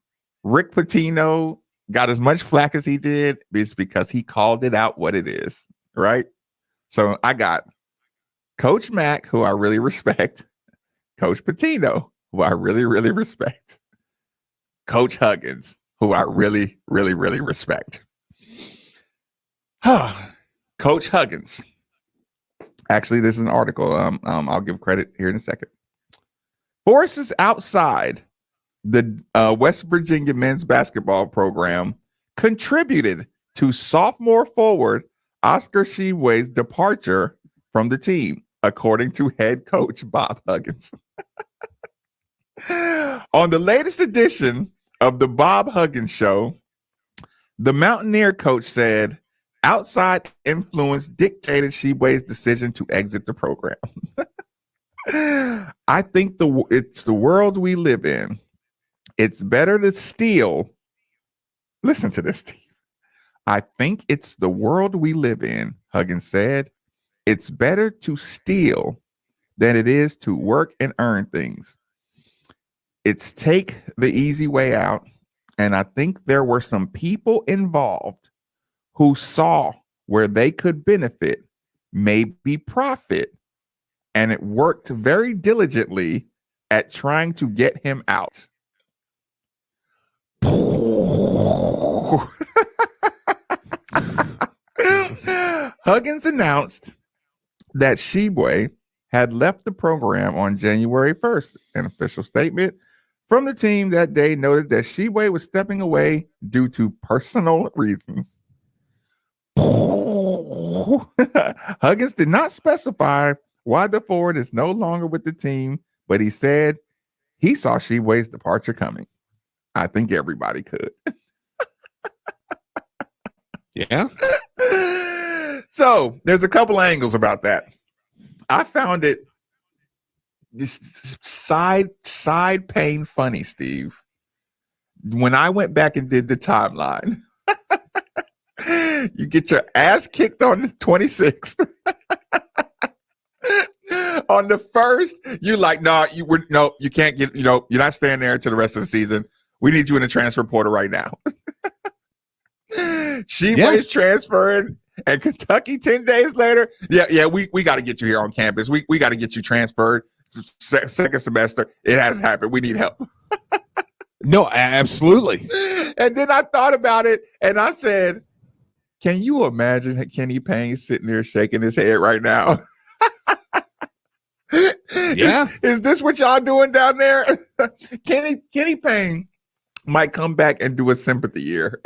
Rick Pitino got as much flack as he did is because he called it out what it is, right? So I got Coach Mac, who I really respect, Coach Pitino, who I really, really respect, Coach Huggins, who I really, really, really respect. Coach Huggins. Actually, this is an article. I'll give credit here in a second. Forces outside the West Virginia men's basketball program contributed to sophomore forward Oscar Shibwe's departure from the team, according to head coach Bob Huggins. On the latest edition of the Bob Huggins Show, the Mountaineer coach said outside influence dictated Shibwe's decision to exit the program. I think it's the world we live in. It's better to steal. Listen to this, Steve. I think it's the world we live in, Huggins said. It's better to steal than it is to work and earn things. It's take the easy way out. And I think there were some people involved who saw where they could benefit, maybe profit, and it worked very diligently at trying to get him out. Huggins announced that Shibwe had left the program on January 1st. An official statement from the team that day noted that Shibwe was stepping away due to personal reasons. Huggins did not specify why the forward is no longer with the team, but he said he saw Sheboy's departure coming. I think everybody could. Yeah. So there's a couple angles about that. I found it this side pain funny, Steve. When I went back and did the timeline, you get your ass kicked on the 26th. On the first, you like, no, you can't get, you're not staying there until the rest of the season. We need you in the transfer portal right now. Sheboy's transferring, and Kentucky 10 days later. Yeah, we got to get you here on campus. We got to get you transferred. Second semester, it hasn't happened. We need help. No, absolutely. And then I thought about it, and I said, can you imagine Kenny Payne sitting there shaking his head right now? Yeah. Is this what y'all doing down there? Kenny Payne might come back and do a sympathy year.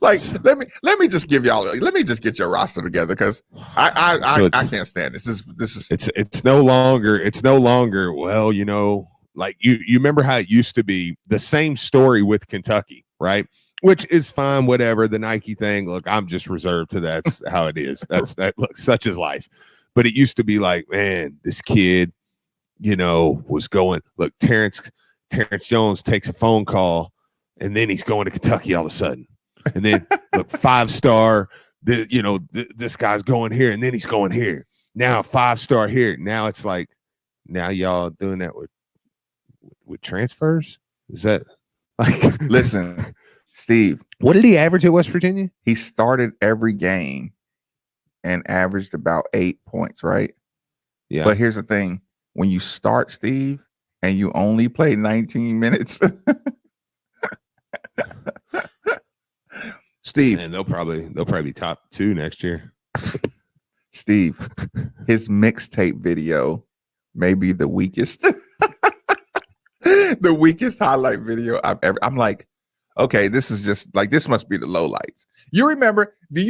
Like, let me just give y'all. Let me just get your roster together, because I can't stand this. This is it's no longer. Well, like you remember how it used to be. The same story with Kentucky, right? Which is fine, whatever. The Nike thing. Look, I'm just reserved to that's how it is. Look, such is life. But it used to be like, man, this kid, was going. Look, Terrence Jones takes a phone call, and then he's going to Kentucky all of a sudden. And then look, 5-star, this guy's going here, and then he's going here. Now 5-star here. Now it's like, now y'all doing that with transfers? Is that like? Listen, Steve, what did he average at West Virginia? He started every game and averaged about 8 points, right? Yeah. But here's the thing: when you start, Steve, and you only play 19 minutes. Steve, and they'll probably be top 2 next year. Steve, his mixtape video may be the weakest, the weakest highlight video I've ever. I'm like, okay, this is just like, this must be the lowlights. Do you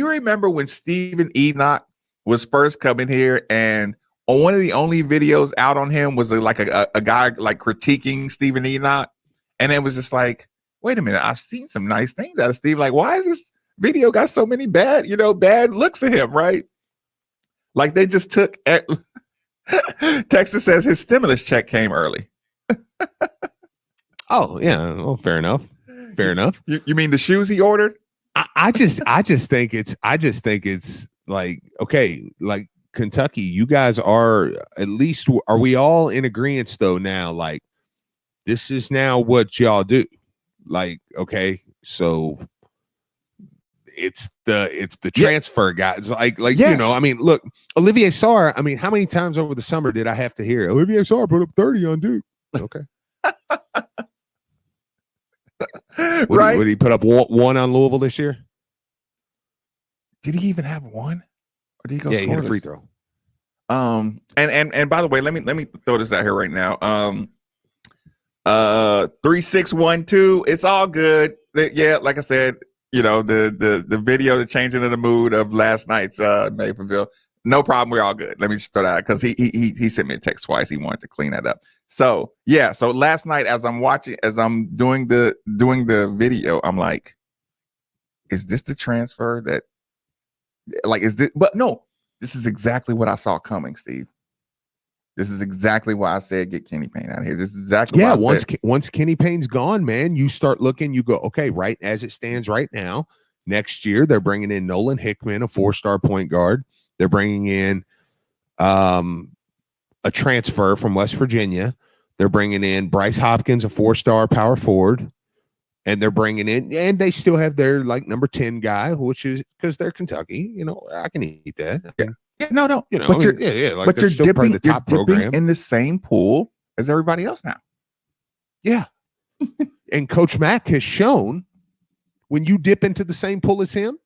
remember when Stephen Enoch was first coming here, and on one of the only videos out on him was a guy like critiquing Stephen Enoch, and it was just like, wait a minute, I've seen some nice things out of Steve. Like, why is this video got so many bad looks at him, right? Like they just took Texas says his stimulus check came early. Oh, yeah. Well, fair enough. You mean the shoes he ordered? I just think it's like, okay, like Kentucky, you guys are we all in agreement though now? Like, this is now what y'all do. Like, okay, so it's the transfer guys. Like yes. I mean, look, Olivier Sarr. I mean, how many times over the summer did I have to hear Olivier Sarr put up 30 on Duke? Okay. Right? Would he put up one on Louisville this year? Did he even have one? Or did he go? Yeah, he hit a free throw. And by the way, let me throw this out here right now. 3612. It's all good. Yeah, like I said, the video, the changing of the mood of last night's Naperville. No problem. We're all good. Let me just throw that out, because he sent me a text twice. He wanted to clean that up. So yeah. So last night, as I'm doing the video, I'm like, is this the transfer that? Like, is this? But no, this is exactly what I saw coming, Steve. This is exactly why I said get Kenny Payne out of here. This is exactly why I said. Once Kenny Payne's gone, man, you start looking. You go, okay, right as it stands right now. Next year, they're bringing in Nolan Hickman, a 4-star point guard. They're bringing in a transfer from West Virginia. They're bringing in Bryce Hopkins, a 4-star power forward. And they're bringing in, and they still have their like number 10 guy, which is because they're Kentucky. I can eat that. Yeah, no. But you're dipping in the same pool as everybody else now. Yeah. And Coach Mack has shown when you dip into the same pool as him,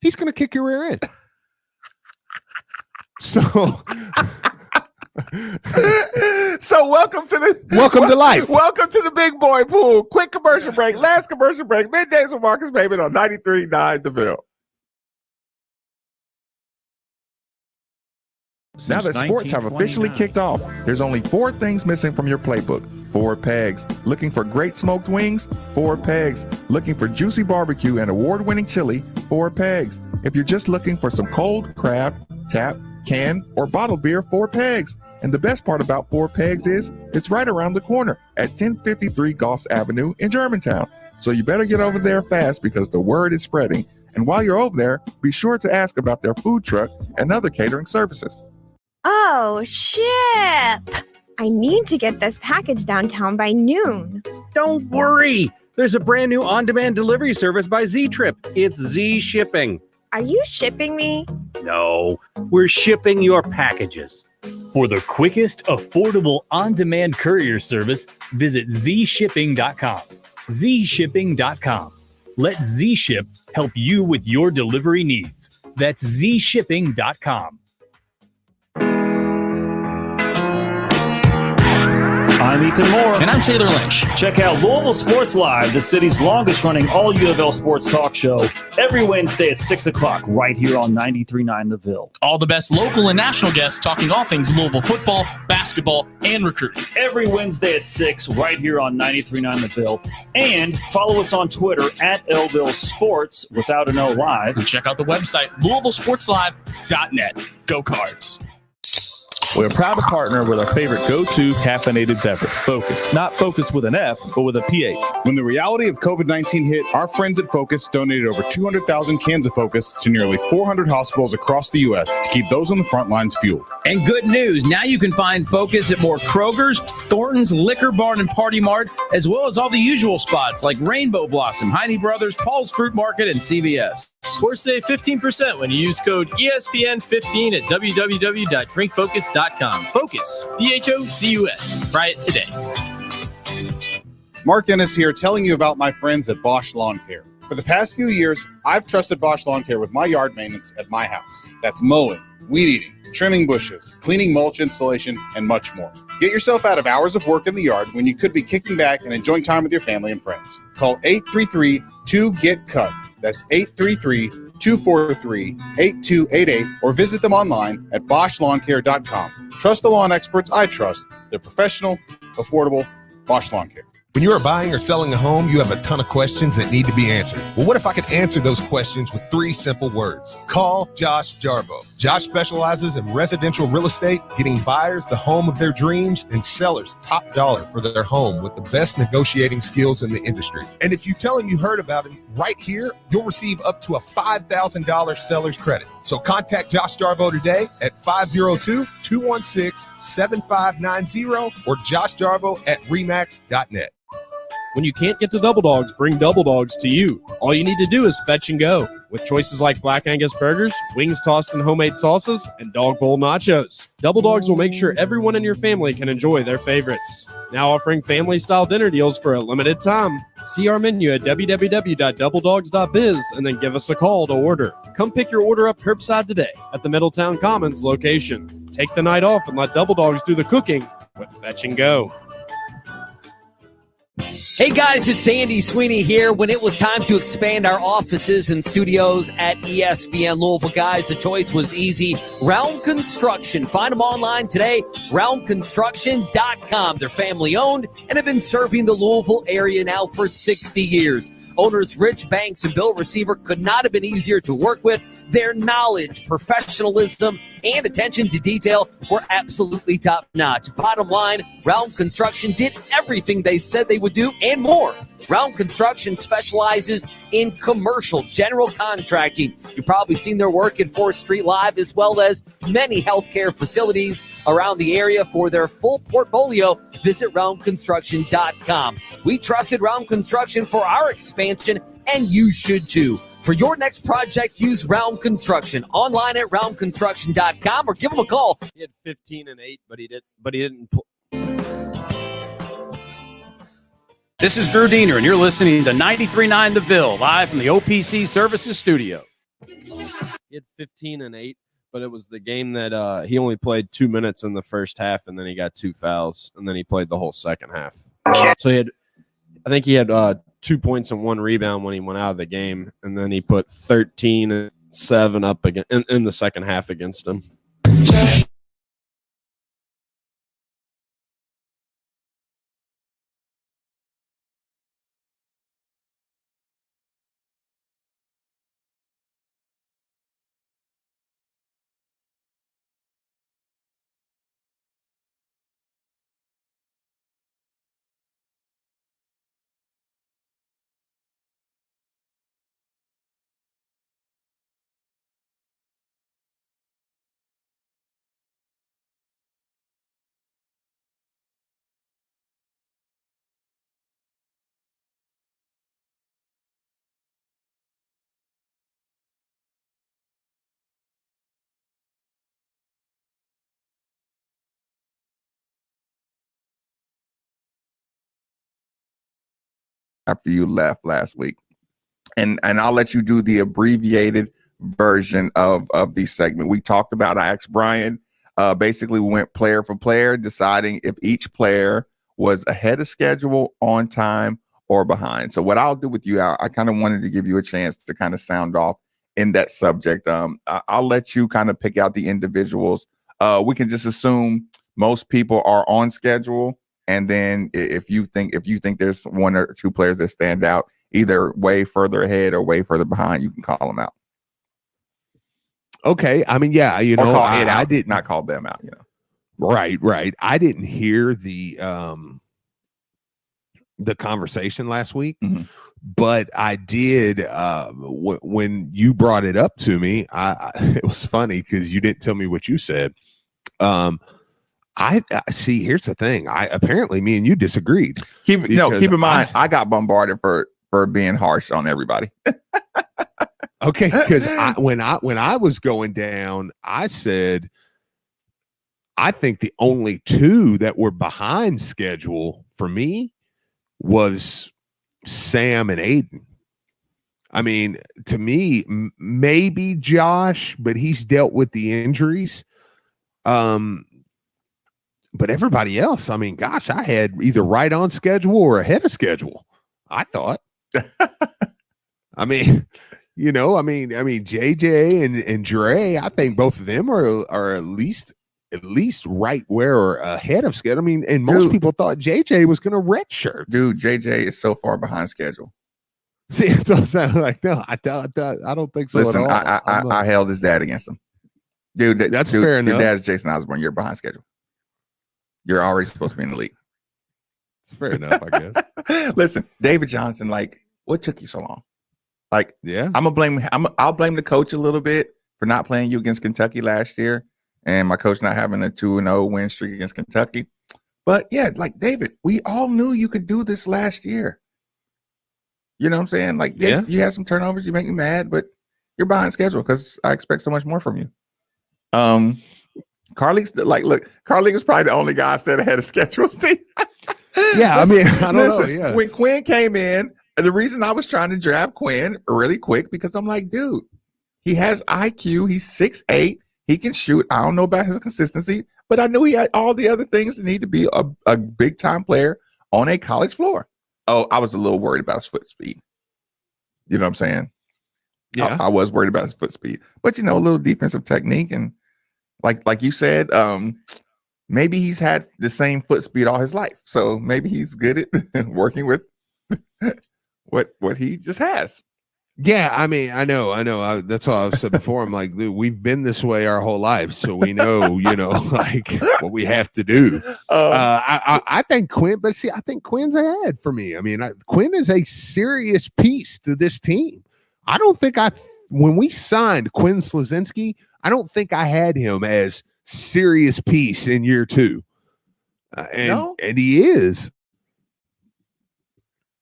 he's going to kick your rear end. So welcome to life. Welcome to the big boy pool. Quick commercial break. Last commercial break. Middays with Marcus Maven on 93.9 The Ville. Now that sports have officially kicked off, there's only 4 things missing from your playbook. 4 pegs. Looking for great smoked wings? 4 pegs. Looking for juicy barbecue and award-winning chili? 4 pegs. If you're just looking for some cold craft, tap, can, or bottled beer, 4 pegs. And the best part about 4 pegs is it's right around the corner at 1053 Goss Avenue in Germantown. So you better get over there fast because the word is spreading. And while you're over there, be sure to ask about their food truck and other catering services. Oh, ship! I need to get this package downtown by noon. Don't worry. There's a brand new on-demand delivery service by Z-Trip. It's Z Shipping. Are you shipping me? No, we're shipping your packages. For the quickest, affordable, on-demand courier service, visit zshipping.com. zshipping.com. Let Z-Ship help you with your delivery needs. That's zshipping.com. I'm Ethan Moore. And I'm Taylor Lynch. Check out Louisville Sports Live, the city's longest running all U of L sports talk show, every Wednesday at 6 o'clock right here on 93.9 The Ville. All the best local and national guests talking all things Louisville football, basketball, and recruiting. Every Wednesday at 6 right here on 93.9 The Ville. And follow us on Twitter at Lville Sports without an O live. And check out the website, LouisvilleSportsLive.net. Go Cards. We're proud to partner with our favorite go-to caffeinated beverage, Focus. Not Focus with an F, but with a PH. When the reality of COVID-19 hit, our friends at Focus donated over 200,000 cans of Focus to nearly 400 hospitals across the U.S. to keep those on the front lines fueled. And good news, now you can find Focus at more Kroger's, Thornton's, Liquor Barn, and Party Mart, as well as all the usual spots like Rainbow Blossom, Heine Brothers, Paul's Fruit Market, and CVS. Or save 15% when you use code ESPN15 at www.drinkfocus.com. Focus, Phocus. Try it today. Mark Ennis here telling you about my friends at Bosch Lawn Care. For the past few years, I've trusted Bosch Lawn Care with my yard maintenance at my house. That's mowing, weed eating, trimming bushes, cleaning mulch installation, and much more. Get yourself out of hours of work in the yard when you could be kicking back and enjoying time with your family and friends. Call 833-2GET-CUT. That's 833-243-8288 or visit them online at BoschLawnCare.com. Trust the lawn experts I trust. They're professional, affordable. Bosch Lawn Care. When you are buying or selling a home, you have a ton of questions that need to be answered. Well, what if I could answer those questions with 3 simple words? Call Josh Jarbo. Josh specializes in residential real estate, getting buyers the home of their dreams and sellers top dollar for their home with the best negotiating skills in the industry. And if you tell him you heard about him right here, you'll receive up to a $5,000 seller's credit. So contact Josh Jarbo today at 502-216-7590 or joshjarbo@remax.net. When you can't get to Double Dogs, bring Double Dogs to you. All you need to do is fetch and go. With choices like Black Angus burgers, wings tossed in homemade sauces, and dog bowl nachos. Double Dogs will make sure everyone in your family can enjoy their favorites. Now offering family-style dinner deals for a limited time. See our menu at www.doubledogs.biz and then give us a call to order. Come pick your order up curbside today at the Middletown Commons location. Take the night off and let Double Dogs do the cooking with Fetch and Go. Hey guys, it's Andy Sweeney here. When it was time to expand our offices and studios at ESPN Louisville, guys, the choice was easy. Round Construction. Find them online today, roundconstruction.com. They're family owned and have been serving the Louisville area now for 60 years. Owners Rich Banks and Bill Receiver could not have been easier to work with. Their knowledge, professionalism, and attention to detail were absolutely top-notch. Bottom line, Round Construction did everything they said they would do and more. Round Construction specializes in commercial general contracting. You've probably seen their work at 4th Street Live, as well as many healthcare facilities around the area. For their full portfolio, visit roundconstruction.com. We trusted Round Construction for our expansion, and you should too. For your next project, use Round Construction online at roundconstruction.com or give them a call. He had 15 and 8, but he didn't. This is Drew Diener, and you're listening to 93.9 The Ville, live from the OPC Services Studio. He had 15 and 8, but it was the game that he only played 2 minutes in the first half, and then he got 2 fouls, and then he played the whole second half. So I think he had 2 points and 1 rebound when he went out of the game, and then he put 13 and 7 up again in the second half against him. after you left last week. And I'll let you do the abbreviated version of the segment. We talked about, I asked Brian, basically we went player for player, deciding if each player was ahead of schedule, on time, or behind. So what I'll do with you, I kind of wanted to give you a chance to kind of sound off in that subject. I'll let you kind of pick out the individuals. We can just assume most people are on schedule. And then if you think there's one or two players that stand out, either way further ahead or way further behind, you can call them out. Okay. I mean, yeah, you know, I did not call them out, you know. Right. I didn't hear the conversation last week, but I did when you brought it up to me. It was funny because you didn't tell me what you said. I see. Here's the thing. Apparently me and you disagreed. Keep in mind, I got bombarded for being harsh on everybody. Okay, because when I was going down, I said I think the only two that were behind schedule for me was Sam and Aiden. I mean, to me, maybe Josh, but he's dealt with the injuries. But everybody else, I mean, gosh, I had either right on schedule or ahead of schedule, I thought. I mean, you know, I mean, JJ and Dre, I think both of them are at least right where or ahead of schedule. I mean, and most people thought JJ was going to redshirt. Dude, JJ is so far behind schedule. See, it's also like, no, I don't think so. Listen, at all. I held his dad against him. Dude, that's fair enough. Your dad's Jason Osborne. You're behind schedule. You're already supposed to be in the league. It's fair enough, I guess. Listen, David Johnson, like, what took you so long? Like, yeah, I'll blame the coach a little bit for not playing you against Kentucky last year, and my coach not having a 2-0 win streak against Kentucky. But yeah, like, David, we all knew you could do this last year. You know what I'm saying? Like, yeah, you had some turnovers, you make me mad, but you're behind schedule because I expect so much more from you. Carly's like, look, Carly was probably the only guy I said ahead of schedule. Yeah, I mean, I don't know. Yeah. When Quinn came in, the reason I was trying to draft Quinn really quick, because I'm like, dude, he has IQ. He's 6'8". He can shoot. I don't know about his consistency, but I knew he had all the other things that need to be a big time player on a college floor. Oh, I was a little worried about his foot speed. You know what I'm saying? Yeah, I was worried about his foot speed, but you know, a little defensive technique, and like you said, maybe he's had the same foot speed all his life, so maybe he's good at working with what he just has. Yeah, I mean, I know. That's all I've said before. I'm like, dude, we've been this way our whole life, so we know, you know, like what we have to do. I think Quinn, but see, I think Quinn's ahead for me. I mean, Quinn is a serious piece to this team. I don't think when we signed Quinn Slazinski, I don't think I had him as serious piece in year 2. And he is.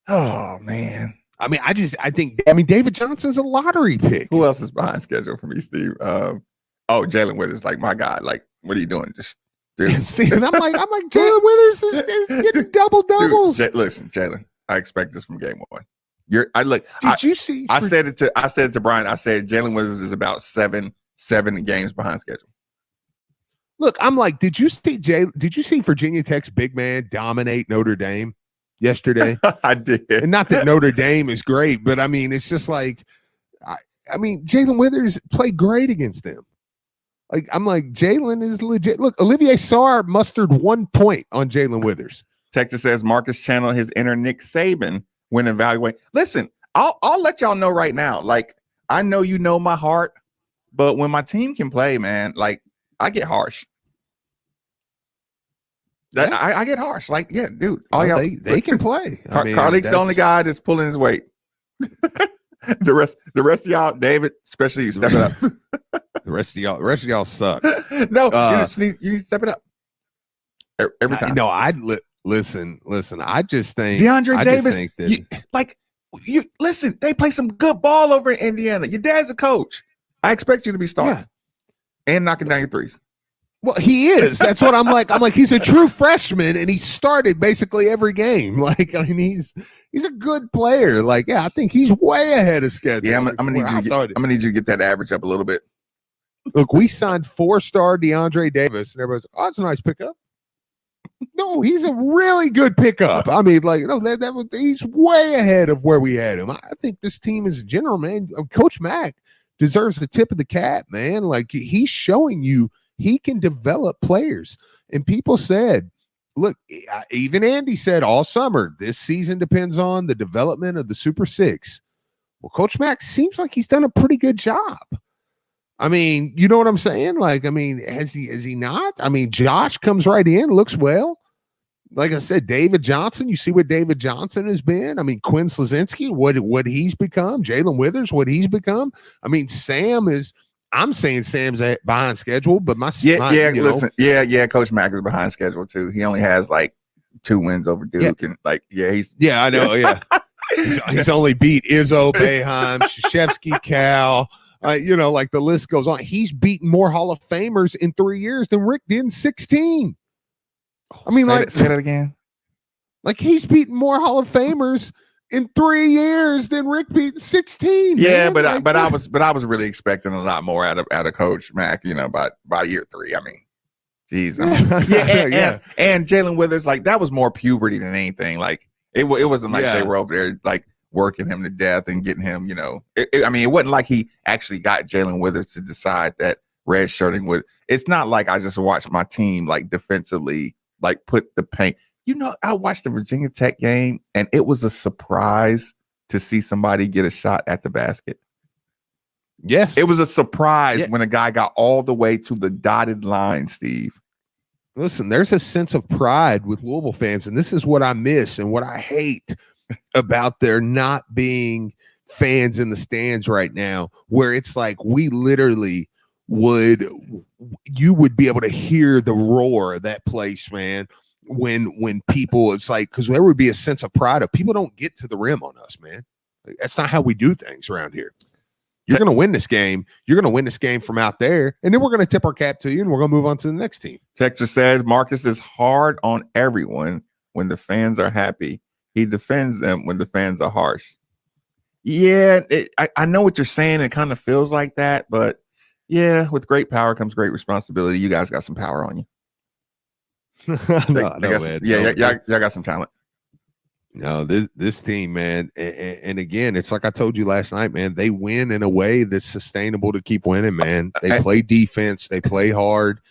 Oh man. I mean, I think David Johnson's a lottery pick. Who else is behind schedule for me, Steve? Jalen Withers, like, my guy. Like, what are you doing? Just see, and I'm like, Jalen Withers is getting double doubles. Listen, Jalen, I expect this from game 1. You see? I said it to Brian. I said Jalen Withers is about seven games behind schedule. Look, I'm like, did you see Virginia Tech's big man dominate Notre Dame yesterday? I did. And not that Notre Dame is great, but I mean, it's just like, I mean, Jalen Withers played great against them. Like, I'm like, Jalen is legit. Look, Olivier Sarr mustered 1 point on Jalen Withers. Texas says Marcus channeled his inner Nick Saban when evaluating. Listen, I'll let y'all know right now. Like, I know you know my heart, but when my team can play, man, like, I get harsh. I get harsh. Like, yeah, dude. They can play. Carlick's the only guy that's pulling his weight. The rest of y'all, David, especially you, step it up. The rest of y'all suck. No, you need to step it up every time. Listen. I just think DeAndre Davis. Listen. They play some good ball over in Indiana. Your dad's a coach. I expect you to be starting and knocking down your threes. Well, he is. That's what I'm like. I'm like, he's a true freshman, and he started basically every game. Like, I mean, he's a good player. Like, yeah, I think he's way ahead of schedule. Yeah, I'm gonna need you to get that average up a little bit. Look, we signed 4-star DeAndre Davis, and everybody's like, oh, that's a nice pickup. No, he's a really good pickup. I mean, like, he's way ahead of where we had him. I think this team is general, man. Coach Mack deserves the tip of the cap, man. Like, he's showing you he can develop players. And people said, look, even Andy said all summer, this season depends on the development of the Super Six. Well, Coach Mack seems like he's done a pretty good job. I mean, you know what I'm saying? Like, I mean, has he not? I mean, Josh comes right in, looks well. Like I said, David Johnson, you see what David Johnson has been. I mean, Quinn Slazinski, what he's become. Jalen Withers, what he's become. I mean, I'm saying Sam's behind schedule, but Coach Mack is behind schedule too. He only has like 2 wins over Duke, and like, I know, yeah. he's only beat Izzo, Boeheim, Krzyzewski, Cal. Like the list goes on. He's beaten more Hall of Famers in 3 years than Rick did in 16. I mean, say that again. Like, he's beaten more Hall of Famers in 3 years than Rick beat in 16. Yeah, man. but I was really expecting a lot more out of Coach Mack. By year 3. I mean, geez. And Jalen Withers, like, that was more puberty than anything. Like, it wasn't like they were over there like working him to death and getting him. It wasn't like he actually got Jalen Withers to decide that red shirting would. It's not like I just watched my team like defensively like put the paint. I watched the Virginia Tech game, and it was a surprise to see somebody get a shot at the basket. Yes. It was a surprise when a guy got all the way to the dotted line, Steve. Listen, there's a sense of pride with Louisville fans, and this is what I miss and what I hate about there not being fans in the stands right now, where it's like we literally you would be able to hear the roar of that place, man. When people, it's like, because there would be a sense of pride of people don't get to the rim on us, man. That's not how we do things around here. You're going to win this game. You're going to win this game from out there, and then we're going to tip our cap to you, and we're going to move on to the next team. Texas said Marcus is hard on everyone when the fans are happy. He defends them when the fans are harsh. Yeah, I know what you're saying. It kind of feels like that, but yeah, with great power comes great responsibility. You guys got some power on you. Y'all got some talent. No, this team, man, and again, it's like I told you last night, man. They win in a way that's sustainable to keep winning, man. They play defense, they play hard.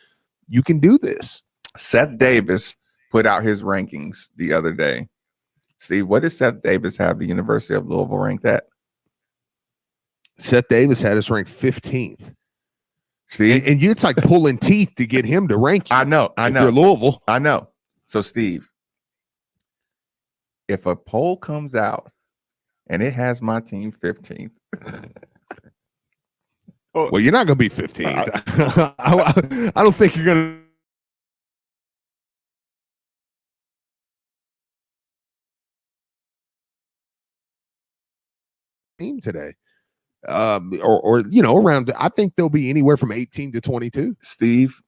You can do this. Seth Davis put out his rankings the other day. Steve, what did Seth Davis have the University of Louisville ranked at? Seth Davis had us ranked 15th. Steve, and it's like pulling teeth to get him to rank you. I know. You're Louisville. I know. So, Steve, if a poll comes out and it has my team 15th, well, you're not going to be 15th. I don't think you're going to. Team today. Or around, I think they'll be anywhere from 18 to 22. Steve,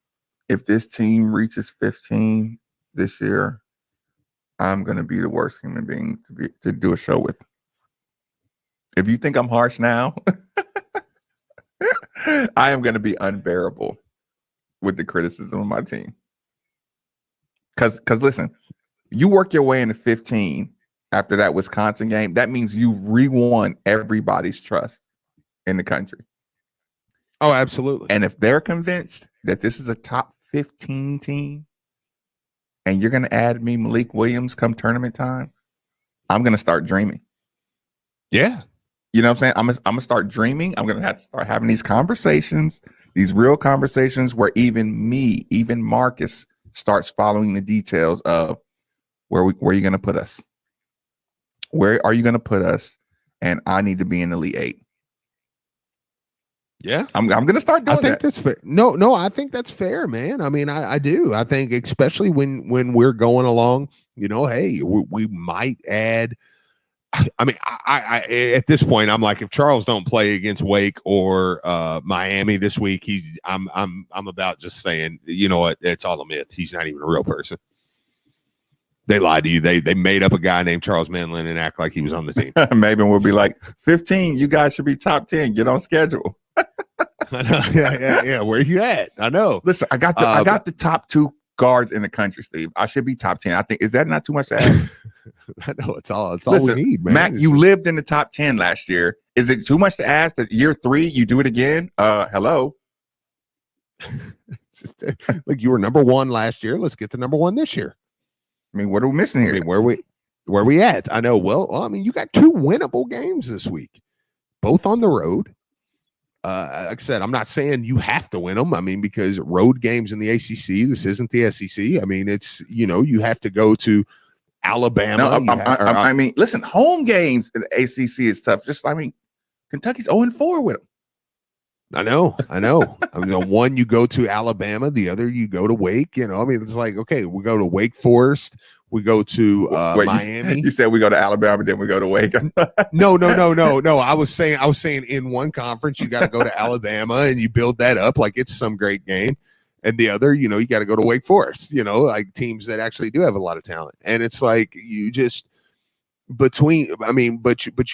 if this team reaches 15 this year, I'm going to be the worst human being to do a show with. If you think I'm harsh now, I am going to be unbearable with the criticism of my team. Because listen, you work your way into 15 after that Wisconsin game. That means you've re-won everybody's trust in the country. Oh, absolutely. And if they're convinced that this is a top 15 team and you're going to add me Malik Williams come tournament time, I'm going to start dreaming. Yeah. You know what I'm saying? I'm going to start dreaming. I'm going to have to start having these conversations, these real conversations where even Marcus starts following the details of where you're going to put us. Where are you going to put us? And I need to be in the Elite 8. Yeah, I'm going to start doing that. I think that's fair. No, I think that's fair, man. I mean, I do. I think especially when we're going along, hey, we might add I mean, I at this point, I'm like, if Charles don't play against Wake or Miami this week, I'm about just saying, you know what, it's all a myth. He's not even a real person. They lied to you. They made up a guy named Charles Manlin and act like he was on the team. Maybe we'll be like 15. You guys should be top 10. Get on schedule. I know. Yeah. Where you at? I know. Listen, I got the top 2 guards in the country, Steve. I should be top 10. I think, is that not too much to ask? I know it's all Listen, we need, man. Mac, you lived in the top 10 last year. Is it too much to ask that year 3 you do it again? Hello. Just like you were number 1 last year. Let's get to number 1 this year. I mean, what are we missing here? I mean, where we at? I know. Well, I mean, you got 2 winnable games this week, both on the road. Like I said, I'm not saying you have to win them. I mean, because road games in the ACC, this isn't the SEC. I mean, it's, you have to go to Alabama. No, I mean, listen, home games in the ACC is tough. Kentucky's 0-4 with them. I know. I mean, one you go to Alabama, the other you go to Wake. I mean, it's like, okay, we go to Wake Forest, we go to Miami. You said we go to Alabama, then we go to Wake. No. I was saying in one conference you got to go to Alabama and you build that up like it's some great game, and the other, you got to go to Wake Forest. Like teams that actually do have a lot of talent, and it's like you just but you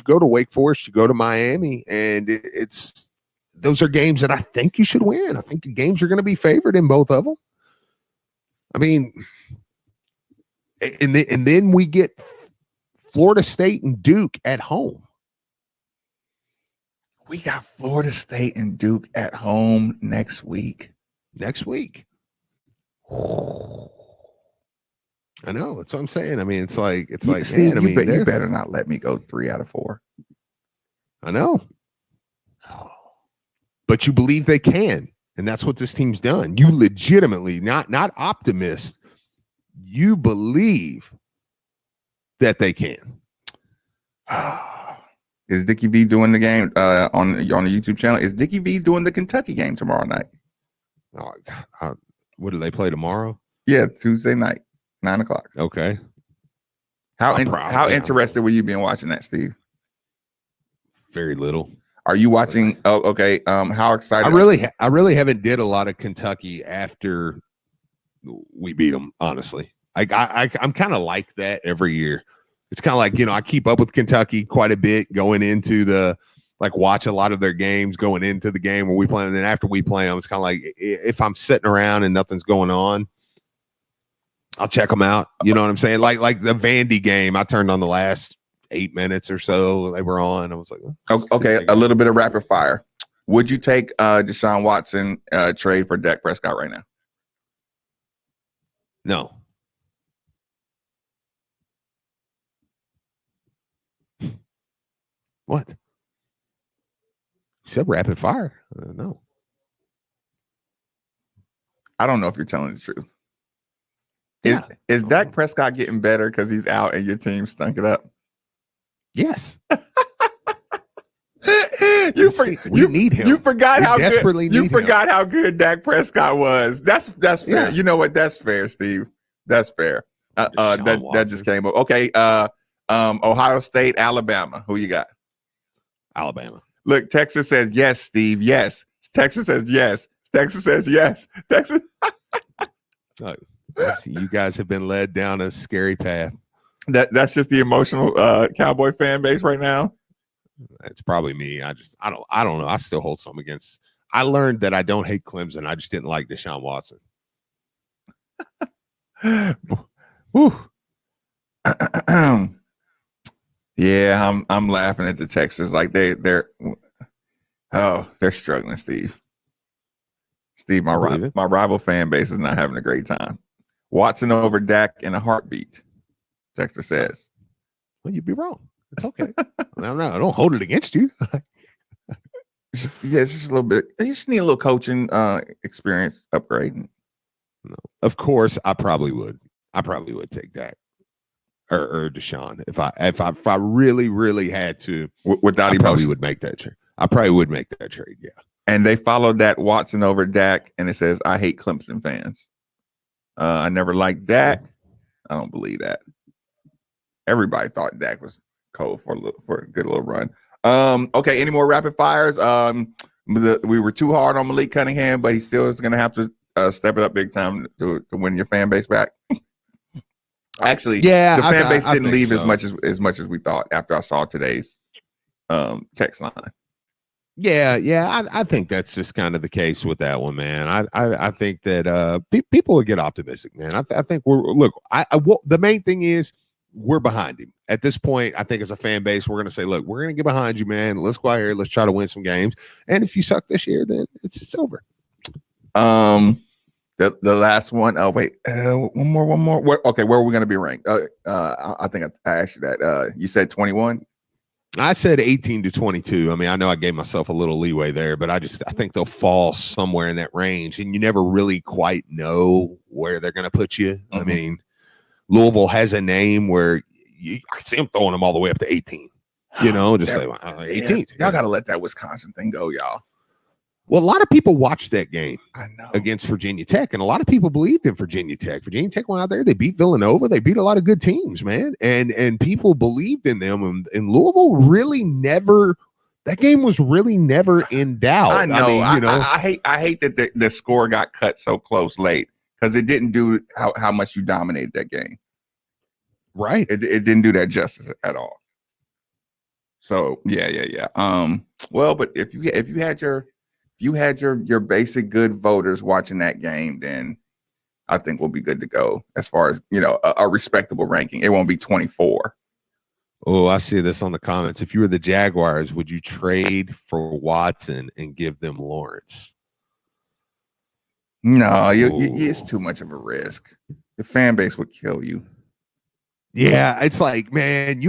go to Wake Forest, you go to Miami, and it's. Those are games that I think you should win. I think the games are going to be favored in both of them. I mean, and then we get Florida State and Duke at home. We got Florida State and Duke at home next week. I know. That's what I'm saying. I mean, it's like, Steve, man, you better not let me go 3 out of 4. I know. But you believe they can, and that's what this team's done. You legitimately, not optimist, you believe that they can. Is Dickie V doing the game on the YouTube channel? Is Dickie V doing the Kentucky game tomorrow night? Oh, God. What do they play tomorrow? Yeah, Tuesday night, 9:00. Okay. How interested were you being watching that, Steve? Very little. Are you watching? Oh, okay. How excited? I really haven't did a lot of Kentucky after we beat them. Honestly, I'm kind of like that every year. It's kind of like, I keep up with Kentucky quite a bit going into watch a lot of their games going into the game where we play them. And then after we play them, it's kind of like if I'm sitting around and nothing's going on, I'll check them out. You know what I'm saying? Like the Vandy game, I turned on the last 8 minutes or so they were on. I was like, okay, a little bit of rapid fire. Would you take Deshaun Watson trade for Dak Prescott right now? No. What? You said rapid fire. No. I don't know if you're telling the truth. Is Dak Prescott getting better because he's out and your team stunk it up? Yes. You need him. You forgot we how desperately good. You need forgot him. how good Dak Prescott was. That's fair. Yeah. You know what? That's fair, Steve. That's fair. That just came up. Okay. Ohio State, Alabama. Who you got? Alabama. Look, Texas says yes, Steve. Yes. Texas says yes. Texas says yes. Texas. You guys have been led down a scary path. That's just the emotional Cowboy fan base right now. It's probably me. I don't know. I still hold some against. I learned that I don't hate Clemson. I just didn't like Deshaun Watson. Whew. Yeah, I'm laughing at the Texans like they're struggling, Steve. Steve, my rival fan base is not having a great time. Watson over Dak in a heartbeat. Texas says. Well, you'd be wrong. It's okay. I don't hold it against you. Yeah, it's just a little bit. You just need a little coaching experience upgrading. No, of course, I probably would. I probably would take that or Deshaun if I really, really had to. Without I probably would make that trade. I probably would make that trade. Yeah. And they followed that Watson over Dak, and it says, "I hate Clemson fans. I never liked Dak. I don't believe that. Everybody thought Dak was cold for a good little run. Okay, any more rapid fires? We were too hard on Malik Cunningham, but he still is going to have to step it up big time to win your fan base back. Actually, the fan base didn't leave as much as we thought after I saw today's text line. Yeah, I think that's just kind of the case with that one, man. I think that people will get optimistic, man. I think the main thing is we're behind him at this point. I think as a fan base, we're going to say, look, we're going to get behind you, man. Let's go out here, let's try to win some games. And if you suck this year, then it's over. The last one. Oh wait, one more. Okay, where are we going to be ranked? I think I asked you that. You said 21. I said 18 to 22. I mean, I know I gave myself a little leeway there, but I think they'll fall somewhere in that range, and you never really quite know where they're going to put you. I mean, Louisville has a name where I see them throwing them all the way up to 18. Just say 18. Y'all got to let that Wisconsin thing go, y'all. Well, a lot of people watched that game against Virginia Tech, and a lot of people believed in Virginia Tech. Virginia Tech went out there, they beat Villanova, they beat a lot of good teams, man, and people believed in them. And Louisville really never. That game was really never in doubt. I know. I hate that the score got cut so close late because it didn't do how much you dominated that game. Right. It didn't do that justice at all. So yeah. Well, but if you had your basic good voters watching that game, then I think we'll be good to go as far as, a respectable ranking. It won't be 24. Oh, I see this on the comments. If you were the Jaguars, would you trade for Watson and give them Lawrence? No, it's too much of a risk. The fan base would kill you. Yeah, it's like, man,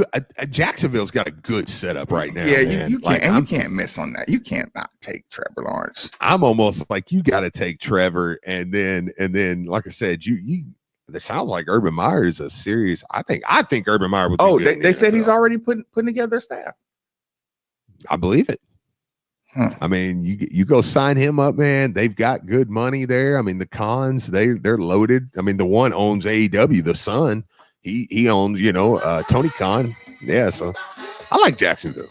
Jacksonville's got a good setup right now. Yeah, you can't, you can't miss on that. You can't not take Trevor Lawrence. I'm almost like you got to take Trevor, and then, like I said, it sounds like Urban Meyer is a serious. I think Urban Meyer would. Oh, they said he's already putting together a staff. I believe it. Huh. I mean, you go sign him up, man. They've got good money there. I mean, the Cons, they're loaded. I mean, the one owns AEW, the son. He owns, Tony Khan. Yeah, so I like Jacksonville.